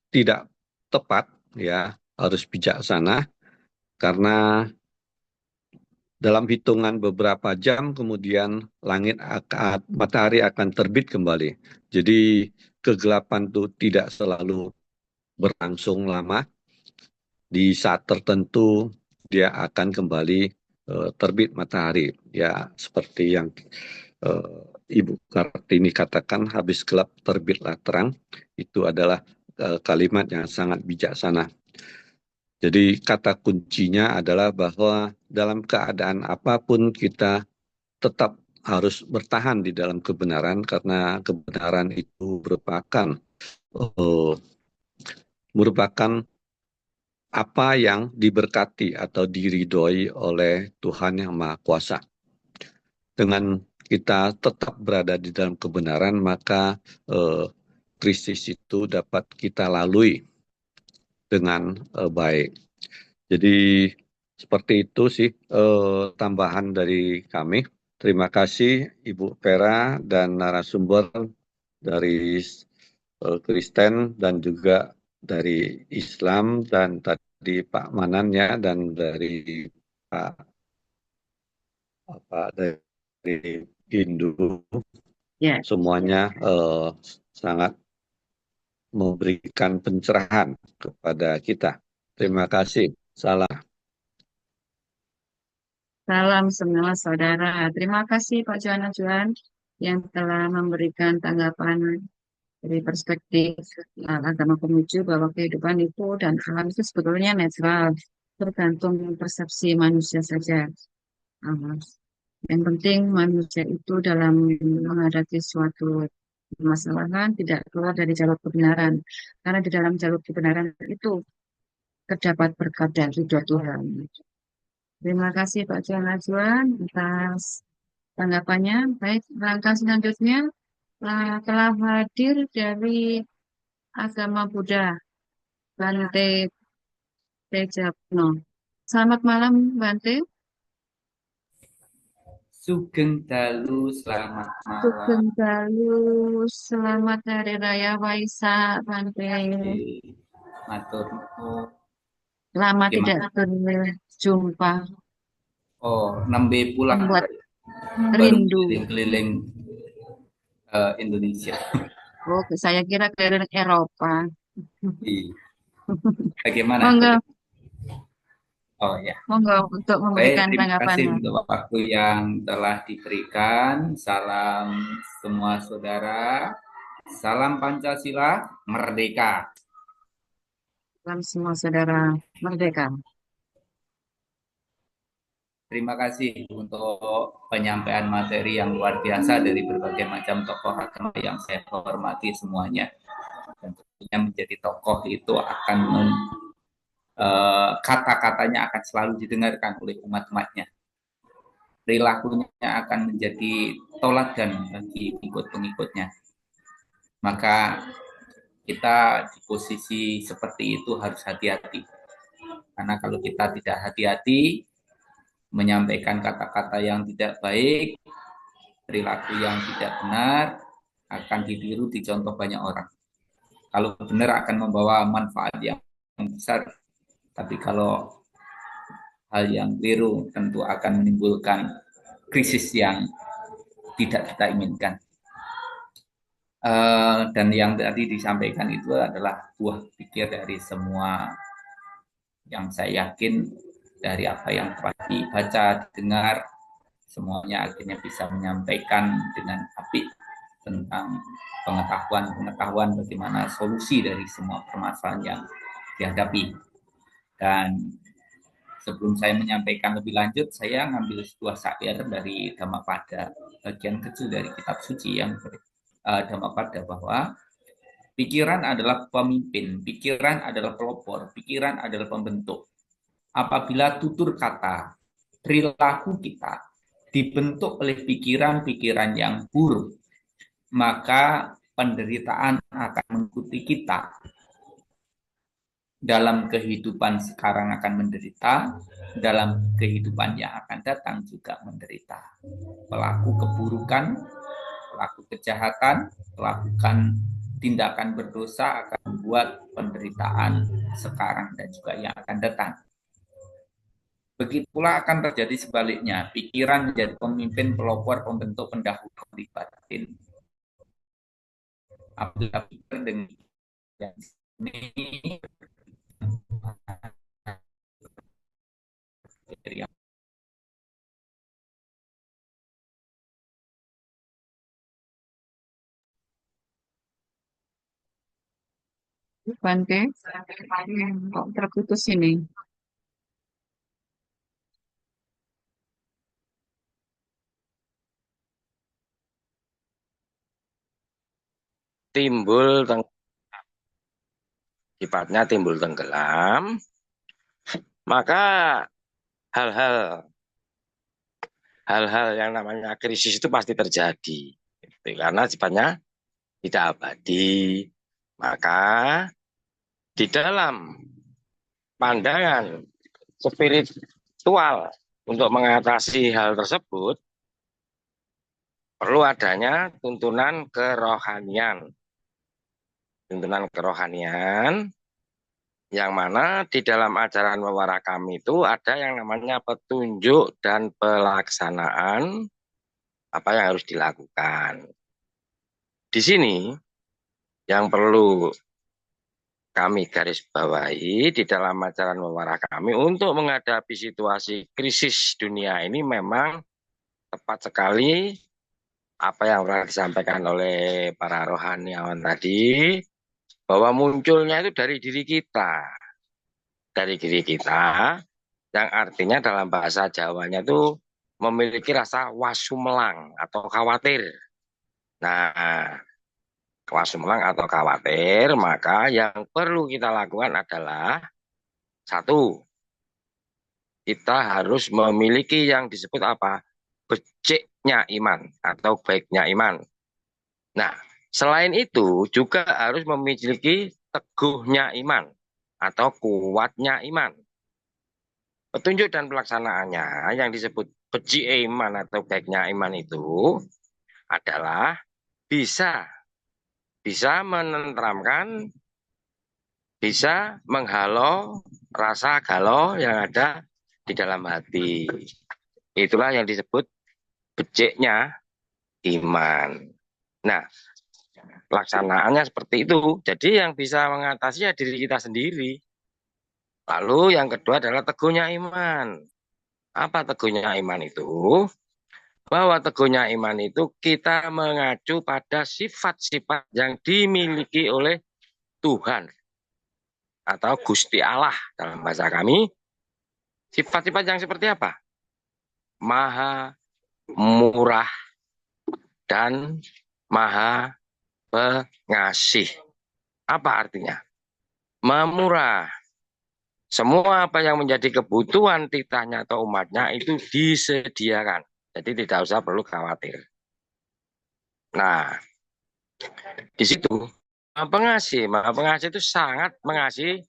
tidak tepat, ya, harus bijaksana, karena dalam hitungan beberapa jam kemudian matahari akan terbit kembali. Jadi kegelapan itu tidak selalu berlangsung lama. Di saat tertentu dia akan kembali terbit matahari. Ya, seperti yang Ibu Kartini katakan, habis gelap terbitlah terang. Itu adalah kalimat yang sangat bijaksana. Jadi kata kuncinya adalah bahwa dalam keadaan apapun kita tetap harus bertahan di dalam kebenaran, karena kebenaran itu merupakan apa yang diberkati atau diridhoi oleh Tuhan Yang Maha Kuasa. Dengan kita tetap berada di dalam kebenaran, maka krisis itu dapat kita lalui dengan baik. Jadi seperti itu sih tambahan dari kami. Terima kasih Ibu Vera dan narasumber dari Kristen dan juga dari Islam, dan tadi Pak Manan ya, dan dari Pak dari Hindu. Ya, Semuanya sangat memberikan pencerahan kepada kita. Terima kasih. Salam. Salam semua saudara. Terima kasih Pak Juan yang telah memberikan tanggapan dari perspektif agama Konghucu bahwa kehidupan itu dan alam itu sebetulnya netral, tergantung persepsi manusia saja. Ah, yang penting manusia itu dalam menghadapi suatu permasalahan tidak keluar dari jalur kebenaran, karena di dalam jalur kebenaran itu terdapat berkat dan ridho Tuhan. Terima kasih Pak Juan atas tanggapannya. Baik, langkah selanjutnya telah hadir dari agama Buddha, Bante Tejapno. Selamat malam, Bante. Sugeng Dalu, selamat malam. Sugeng Dalu, selamat Hari Raya Waisak, Bante. Matur nuwun. Lama Gimana? tidak berjumpa, Oh, nembe pulang membuat baru rindu. keliling-keliling Indonesia. Oh, saya kira keliling Eropa. Iya. Bagaimana? Monggo, Oh ya. monggo untuk Baik, memberikan terima kasih tanggapannya. untuk waktu yang telah diberikan. Salam semua saudara. Salam Pancasila, merdeka. Salam semua saudara merdeka. Terima kasih untuk penyampaian materi yang luar biasa dari berbagai macam tokoh agama yang saya hormati semuanya. Dan tentunya menjadi tokoh itu akan kata-katanya akan selalu didengarkan oleh umat-umatnya. Perilakunya akan menjadi toladan bagi pengikut-pengikutnya. Maka kita di posisi seperti itu harus hati-hati. Karena kalau kita tidak hati-hati, menyampaikan kata-kata yang tidak baik, perilaku yang tidak benar, akan ditiru, dicontoh banyak orang. Kalau benar akan membawa manfaat yang besar, tapi kalau hal yang keliru tentu akan menimbulkan krisis yang tidak kita inginkan. Dan yang tadi disampaikan itu adalah buah pikir dari semua yang saya yakin dari apa yang telah dibaca, didengar, semuanya akhirnya bisa menyampaikan dengan apik tentang pengetahuan bagaimana solusi dari semua permasalahan yang dihadapi. Dan sebelum saya menyampaikan lebih lanjut, saya ngambil sebuah syair dari Dhammapada, bagian kecil dari kitab suci yang Dhammapada, bahwa pikiran adalah pemimpin, pikiran adalah pelopor, pikiran adalah pembentuk. Apabila tutur kata, perilaku kita dibentuk oleh pikiran-pikiran yang buruk, maka penderitaan akan mengikuti kita. Dalam kehidupan sekarang akan menderita, dalam kehidupan yang akan datang juga menderita. Pelaku keburukan, pelaku kejahatan, melakukan tindakan berdosa akan membuat penderitaan sekarang dan juga yang akan datang. Begitulah akan terjadi sebaliknya. Pikiran menjadi pemimpin, pelopor, pembentuk, pendahulu di batin. Apabila pikir dengan ini Bante, kok terputus ini? Timbul sifatnya timbul tenggelam, maka hal-hal yang namanya krisis itu pasti terjadi, karena sifatnya tidak abadi. Maka di dalam pandangan spiritual untuk mengatasi hal tersebut perlu adanya tuntunan kerohanian. Tuntunan kerohanian yang mana di dalam ajaran Wawara kami itu ada yang namanya petunjuk dan pelaksanaan apa yang harus dilakukan. Di sini yang perlu kami garis bawahi di dalam ajaran muamalah kami untuk menghadapi situasi krisis dunia ini memang tepat sekali apa yang telah disampaikan oleh para rohaniawan tadi, bahwa munculnya itu dari diri kita. Dari diri kita, yang artinya dalam bahasa Jawanya itu memiliki rasa wasumelang atau khawatir. Nah, wasumelang atau khawatir, maka yang perlu kita lakukan adalah satu, kita harus memiliki yang disebut apa? Beciknya iman atau baiknya iman. Nah, selain itu juga harus memiliki teguhnya iman atau kuatnya iman. Petunjuk dan pelaksanaannya yang disebut becik iman atau baiknya iman itu adalah bisa menenteramkan, bisa menghalau rasa galau yang ada di dalam hati. Itulah yang disebut beciknya iman. Nah, pelaksanaannya seperti itu. Jadi yang bisa mengatasi ya diri kita sendiri. Lalu yang kedua adalah teguhnya iman. Apa teguhnya iman itu? Bahwa teguhnya iman itu kita mengacu pada sifat-sifat yang dimiliki oleh Tuhan atau Gusti Allah dalam bahasa kami. Sifat-sifat yang seperti apa? Maha murah dan maha pengasih. Apa artinya? Maha murah. Semua apa yang menjadi kebutuhan titahnya atau umatnya itu disediakan. Jadi tidak usah perlu khawatir. Nah, di situ Maha pengasih itu sangat mengasihi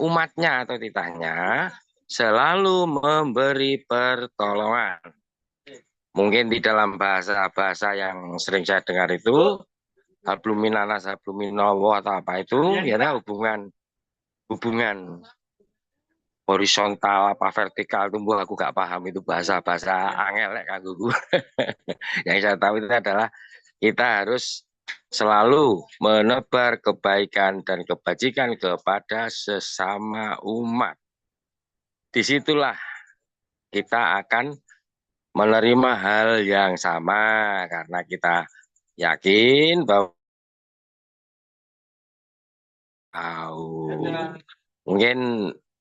umatnya atau titahnya, selalu memberi pertolongan. Mungkin di dalam bahasa-bahasa yang sering saya dengar itu, habluminanas, habluminawo atau apa itu, ya hubungan horizontal apa vertikal tumbuh, aku gak paham itu bahasa-bahasa angel kan gugu. Yang saya tahu itu adalah kita harus selalu menebar kebaikan dan kebajikan kepada sesama umat. Disitulah kita akan menerima hal yang sama karena kita yakin bahwa mungkin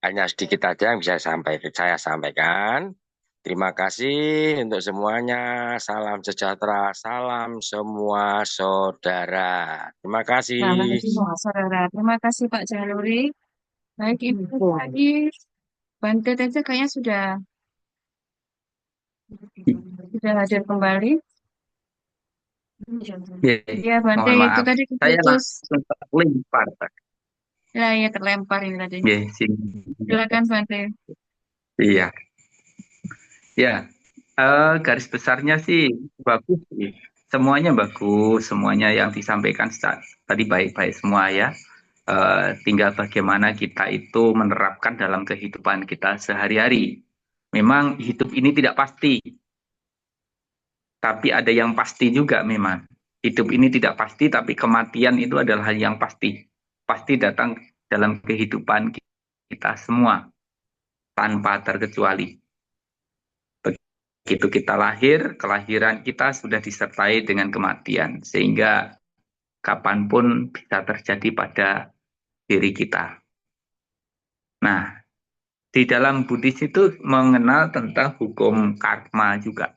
hanya sedikit aja yang bisa saya sampaikan. Terima kasih untuk semuanya. Salam sejahtera, salam semua saudara. Terima kasih. Salam semua saudara. Terima kasih Pak Jaluri. Baik Ibu tadi Bante Teja kayaknya sudah hadir kembali. Ya Bante Mohon itu maaf, tadi saya keputus. langsung terlempar. Ya terlempar ini tadi. Sini. Silakan Bante. Iya, ya. Garis besarnya sih bagus sih. Semuanya bagus, semuanya yang disampaikan tadi baik-baik semua ya. Tinggal bagaimana kita itu menerapkan dalam kehidupan kita sehari-hari. Memang hidup ini tidak pasti, tapi ada yang pasti juga memang. Hidup ini tidak pasti, tapi kematian itu adalah hal yang pasti. Pasti datang dalam kehidupan kita semua, tanpa terkecuali. Begitu kita lahir, kelahiran kita sudah disertai dengan kematian. Sehingga kapanpun bisa terjadi pada diri kita. Nah, di dalam Buddhis itu mengenal tentang hukum karma juga.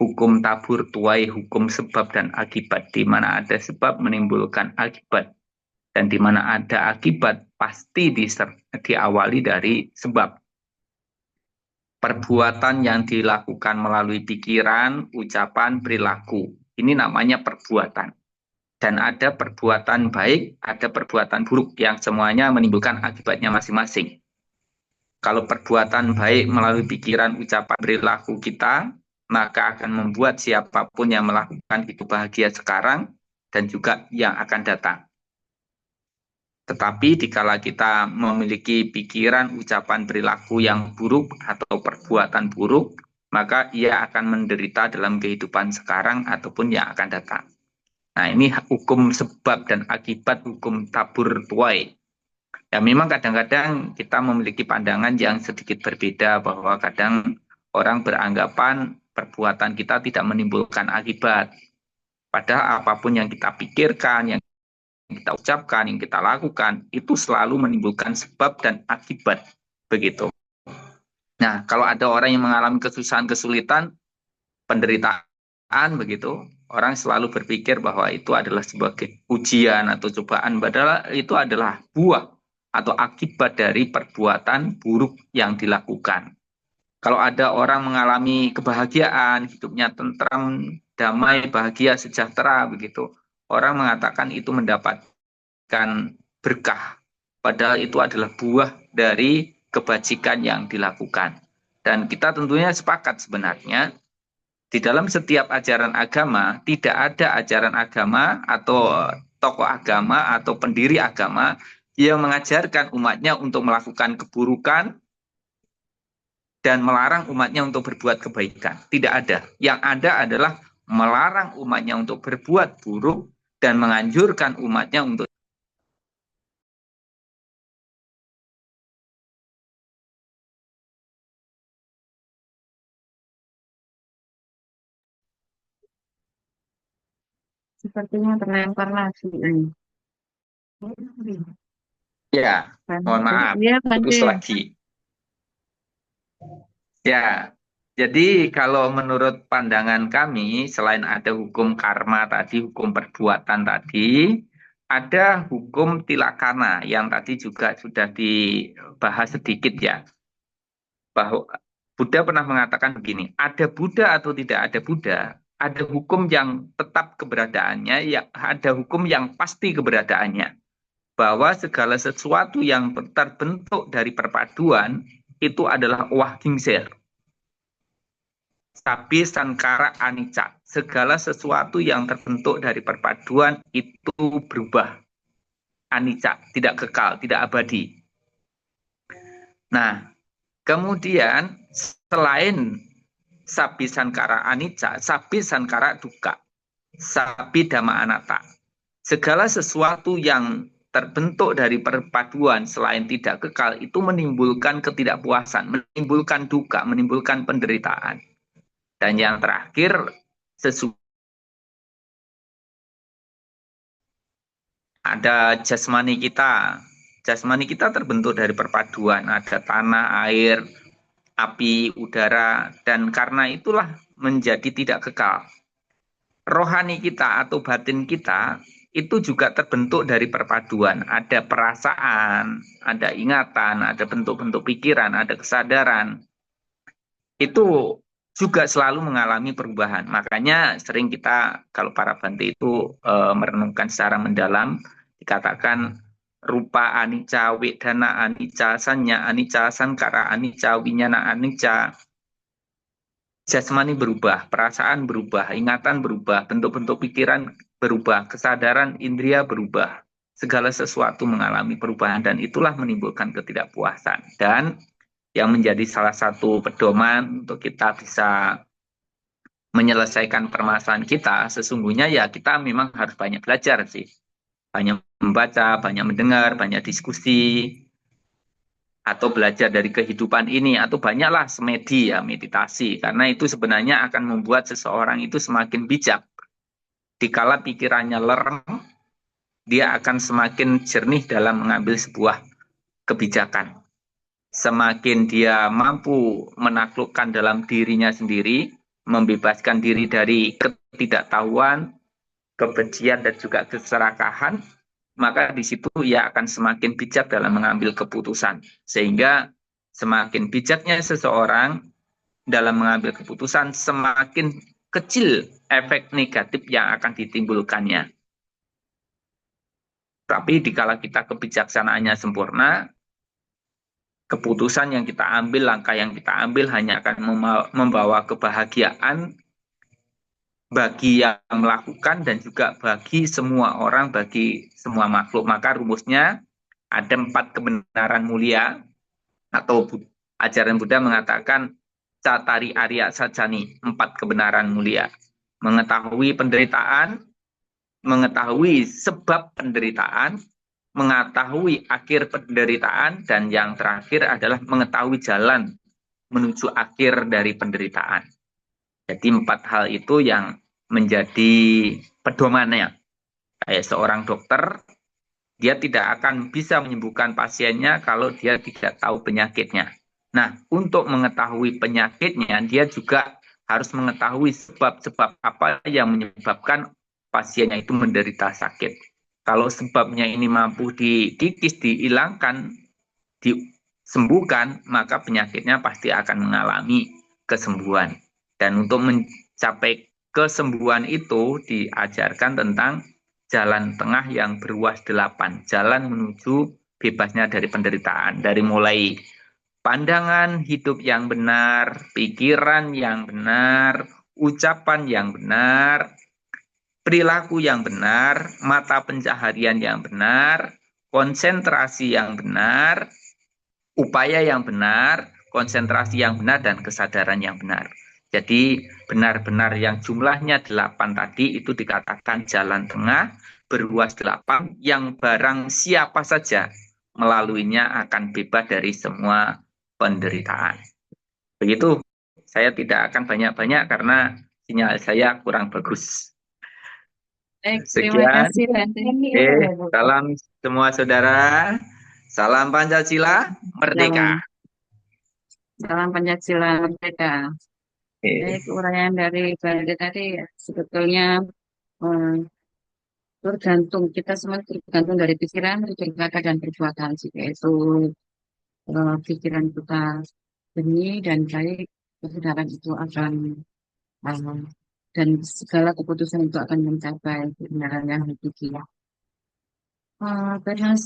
Hukum tabur tuai, hukum sebab dan akibat, di mana ada sebab menimbulkan akibat, dan di mana ada akibat pasti diawali dari sebab. Perbuatan yang dilakukan melalui pikiran, ucapan, perilaku, ini namanya perbuatan. Dan ada perbuatan baik, ada perbuatan buruk, yang semuanya menimbulkan akibatnya masing-masing. Kalau perbuatan baik melalui pikiran, ucapan, perilaku kita, maka akan membuat siapapun yang melakukan hidup bahagia sekarang dan juga yang akan datang. Tetapi dikala kita memiliki pikiran, ucapan, perilaku yang buruk atau perbuatan buruk, maka ia akan menderita dalam kehidupan sekarang ataupun yang akan datang. Nah, ini hukum sebab dan akibat hukum tabur tuai. Ya, memang kadang-kadang kita memiliki pandangan yang sedikit berbeda, bahwa kadang orang beranggapan perbuatan kita tidak menimbulkan akibat. Padahal apapun yang kita pikirkan, yang kita ucapkan, yang kita lakukan, itu selalu menimbulkan sebab dan akibat. Begitu. Nah, kalau ada orang yang mengalami kesusahan, kesulitan, penderitaan, begitu, orang selalu berpikir bahwa itu adalah sebagai ujian atau cobaan, padahal itu adalah buah atau akibat dari perbuatan buruk yang dilakukan. Kalau ada orang mengalami kebahagiaan, hidupnya tentram, damai, bahagia, sejahtera, begitu, orang mengatakan itu mendapatkan berkah, padahal itu adalah buah dari kebajikan yang dilakukan. Dan kita tentunya sepakat sebenarnya, di dalam setiap ajaran agama, tidak ada ajaran agama atau tokoh agama atau pendiri agama yang mengajarkan umatnya untuk melakukan keburukan dan melarang umatnya untuk berbuat kebaikan. Tidak ada. Yang ada adalah melarang umatnya untuk berbuat buruk dan menganjurkan umatnya untuk Sepertinya terlempar lagi. ya, mohon maaf, Iya, putus Bante. lagi. Ya, jadi kalau menurut pandangan kami, selain ada hukum karma tadi, hukum perbuatan tadi, ada hukum tilakana yang tadi juga sudah dibahas sedikit ya. Bahwa Buddha pernah mengatakan begini, ada Buddha atau tidak ada Buddha, ada hukum yang tetap keberadaannya, ya ada hukum yang pasti keberadaannya. Bahwa segala sesuatu yang terbentuk dari perpaduan itu adalah owah gingsir. Sabi sankara anicca. Segala sesuatu yang terbentuk dari perpaduan itu berubah. Anicca, tidak kekal, tidak abadi. Nah, kemudian selain sabi sankara anicca, sabi sankara dukkha, sabi dhamma anatta. Segala sesuatu yang terbentuk dari perpaduan selain tidak kekal itu menimbulkan ketidakpuasan, menimbulkan duka, menimbulkan penderitaan. Dan yang terakhir, ada jasmani kita. Jasmani kita terbentuk dari perpaduan, ada tanah, air, api, udara, dan karena itulah menjadi tidak kekal. Rohani kita atau batin kita itu juga terbentuk dari perpaduan. Ada perasaan, ada ingatan, ada bentuk-bentuk pikiran, ada kesadaran. Itu juga selalu mengalami perubahan. Makanya sering kita, kalau para Bante itu merenungkan secara mendalam, dikatakan rupa anicca, wedana anicca, sanya anicca, sankara anicca, winyana anicca. Jasmani berubah, perasaan berubah, ingatan berubah, bentuk-bentuk pikiran berubah, kesadaran indria berubah. Segala sesuatu mengalami perubahan dan itulah menimbulkan ketidakpuasan. Dan yang menjadi salah satu pedoman untuk kita bisa menyelesaikan permasalahan kita, sesungguhnya ya kita memang harus banyak belajar sih. Banyak membaca, banyak mendengar, banyak diskusi, atau belajar dari kehidupan ini, atau banyaklah semedi ya, meditasi. Karena itu sebenarnya akan membuat seseorang itu semakin bijak. Dikala pikirannya lereng, dia akan semakin jernih dalam mengambil sebuah kebijakan. Semakin dia mampu menaklukkan dalam dirinya sendiri, membebaskan diri dari ketidaktahuan, kebencian, dan juga keserakahan, maka di situ ia akan semakin bijak dalam mengambil keputusan. Sehingga semakin bijaknya seseorang dalam mengambil keputusan, semakin kecil efek negatif yang akan ditimbulkannya. Tapi dikala kita kebijaksanaannya sempurna, keputusan yang kita ambil, langkah yang kita ambil hanya akan membawa kebahagiaan bagi yang melakukan dan juga bagi semua orang, bagi semua makhluk. Maka rumusnya ada 4 kebenaran mulia, atau ajaran Buddha mengatakan Catari Arya Sajani, 4 kebenaran mulia. Mengetahui penderitaan, mengetahui sebab penderitaan, mengetahui akhir penderitaan, dan yang terakhir adalah mengetahui jalan menuju akhir dari penderitaan. Jadi 4 hal itu yang menjadi pedomannya. Kayak seorang dokter, dia tidak akan bisa menyembuhkan pasiennya kalau dia tidak tahu penyakitnya. Nah, untuk mengetahui penyakitnya, dia juga harus mengetahui sebab-sebab apa yang menyebabkan pasiennya itu menderita sakit. Kalau sebabnya ini mampu dikikis, dihilangkan, disembuhkan, maka penyakitnya pasti akan mengalami kesembuhan. Dan untuk mencapai kesembuhan itu diajarkan tentang jalan tengah yang berruas 8, jalan menuju bebasnya dari penderitaan. Dari mulai pandangan hidup yang benar, pikiran yang benar, ucapan yang benar, perilaku yang benar, mata pencaharian yang benar, konsentrasi yang benar, upaya yang benar, konsentrasi yang benar, dan kesadaran yang benar. Jadi benar-benar yang jumlahnya 8 tadi itu dikatakan jalan tengah berluas 8 yang barang siapa saja melaluinya akan bebas dari semua penderitaan. Begitu, saya tidak akan banyak-banyak karena sinyal saya kurang bagus. Baik, terima Sekian. kasih Bante. Salam semua saudara. Salam Pancasila Merdeka. Salam Pancasila Merdeka. Baik, uraian dari Bante tadi sebetulnya tergantung, kita semua tergantung dari pikiran, tutur kata, dan perbuatan. Jika itu pikiran kita benih dan baik, kebenaran itu akan dan segala keputusan itu akan mencapai kebenaran yang hakiki. Karena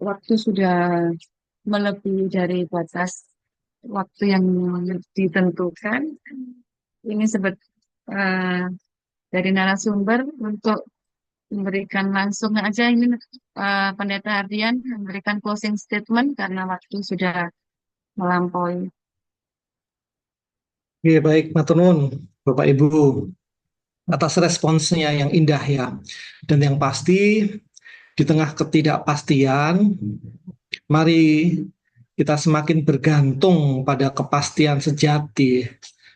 waktu sudah melebihi dari batas waktu yang ditentukan, ini dari narasumber untuk memberikan langsung aja ini Pendeta Ardian memberikan closing statement karena waktu sudah melampaui. Oke, baik, matur nuwun Bapak Ibu atas responsnya yang indah ya. Dan yang pasti di tengah ketidakpastian, mari kita semakin bergantung pada kepastian sejati,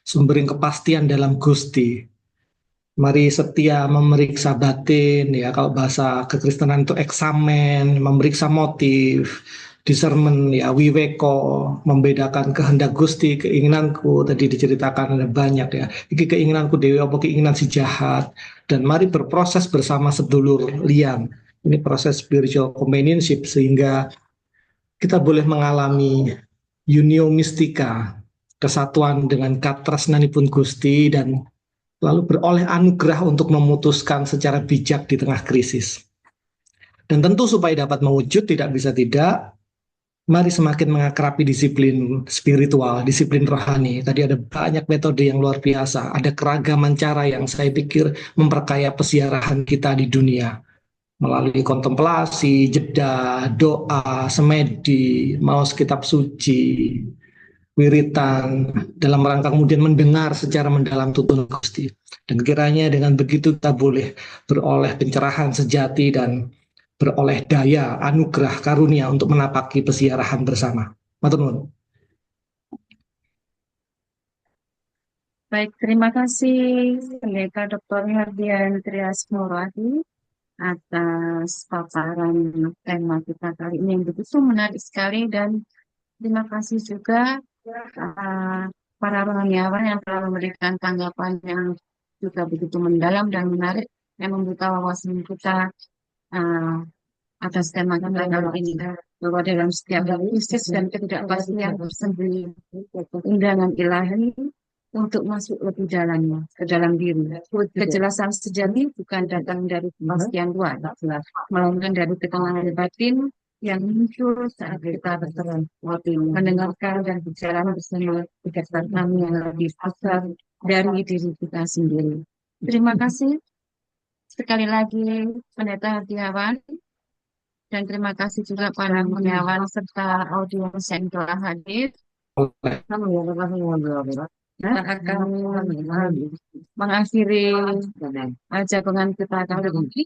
sumbering kepastian dalam Gusti. Mari setia memeriksa batin, ya kalau bahasa kekristenan itu eksamen, memeriksa motif, discernment, ya wiweko, membedakan kehendak Gusti, keinginanku, tadi diceritakan ada banyak ya, iki keinginanku dewi apa keinginan si jahat, dan mari berproses bersama sedulur liang. Ini proses spiritual companionship sehingga kita boleh mengalami unio mistika, kesatuan dengan katresnanipun Gusti, dan lalu beroleh anugerah untuk memutuskan secara bijak di tengah krisis. Dan tentu supaya dapat mewujud tidak bisa tidak, mari semakin mengakrabi disiplin spiritual, disiplin rohani. Tadi ada banyak metode yang luar biasa, ada keragaman cara yang saya pikir memperkaya pesiarahan kita di dunia. Melalui kontemplasi, jeda, doa, semedi, maos kitab suci, wiritan, dalam rangka kemudian mendengar secara mendalam tuntunan Gusti. Dan kiranya dengan begitu kita boleh beroleh pencerahan sejati dan beroleh daya, anugerah, karunia untuk menapaki pesiarahan bersama. Matur nuwun. Baik, terima kasih Pendeta Dr. Hardian Trias Muradi atas paparan tema kita kali ini yang begitu menarik sekali, dan terima kasih juga para rohaniawan yang telah memberikan tanggapan yang juga begitu mendalam dan menarik yang membuka wawasan kita atas tema kita kali ini, bahwa dalam setiap krisis dan ketidakpastian tersembunyi undangan ilahi untuk masuk lebih dalamnya, ke dalam diri. Kejelasan sejati bukan datang dari kepastian luar, melainkan dari ketenangan batin yang muncul saat kita berteran, mendengarkan dan berjalan bersama kegiatan yang lebih besar dari diri kita sendiri. Terima kasih sekali lagi Pendeta Hardiawan, dan terima kasih juga para penyawan serta audiens yang telah hadir. Kita akan mengakhiri jagongan kita kali ini.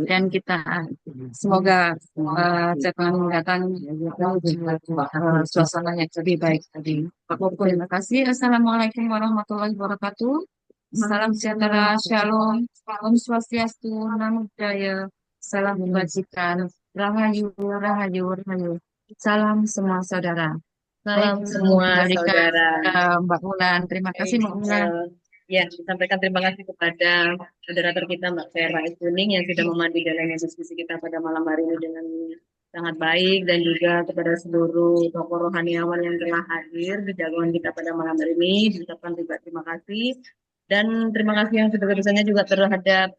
Dan kita semoga jagongan mendatang suasana yang lebih baik tadi. Terima kasih. Assalamualaikum warahmatullahi wabarakatuh. Salam sejahtera, shalom, om swastiastu, namo buddhaya, salam kebajikan, rahayu, rahayu, rahayu. Salam semua saudara. Salam Baik, semua kembalikan saudara. ke Mbak Mulan. Terima kasih Mbak Mulan. Ya, sampaikan terima kasih kepada moderator kita Mbak Vera Ekuning yang sudah memandu jalannya diskusi kita pada malam hari ini dengan sangat baik, dan juga kepada seluruh tokoh rohaniawan yang telah hadir di jagoan kita pada malam hari ini. Diucapkan juga terima kasih. Dan terima kasih yang sebesar-besarnya juga terhadap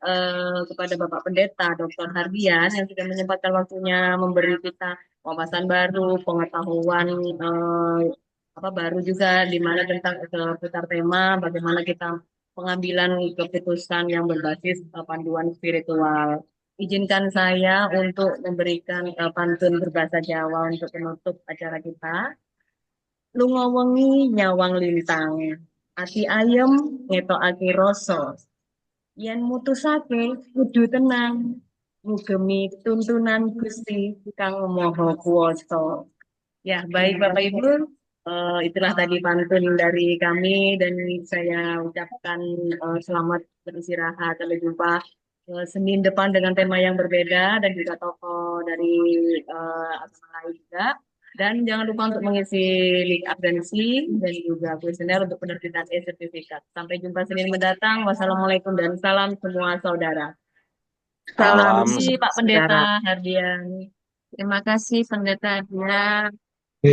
kepada Bapak Pendeta Dr. Hardian yang sudah menyempatkan waktunya memberi kita wawasan baru, pengetahuan baru juga di mana tentang seputar tema bagaimana kita pengambilan keputusan yang berbasis panduan spiritual. Izinkan saya untuk memberikan pantun berbahasa Jawa untuk penutup acara kita. Lunga wengi nyawang lintang, ati ayem ngetokake rasa. Yen mutusake kudu tenang, ngugemi tuntunan Gusti Kang Maha Kuwasa. Ya, baik Bapak Ibu, itulah tadi pantun dari kami, dan saya ucapkan selamat beristirahat. Sampai jumpa Senin depan dengan tema yang berbeda dan juga tokoh dari agama lain juga. Dan jangan lupa untuk mengisi link absensi dan juga kuesioner untuk penerbitan e-sertifikat. Sampai jumpa Senin mendatang. Wassalamualaikum dan salam semua saudara. Salam Salam. Terima kasih Pak saudara. Pendeta Hardian. Terima kasih Pendeta Dia.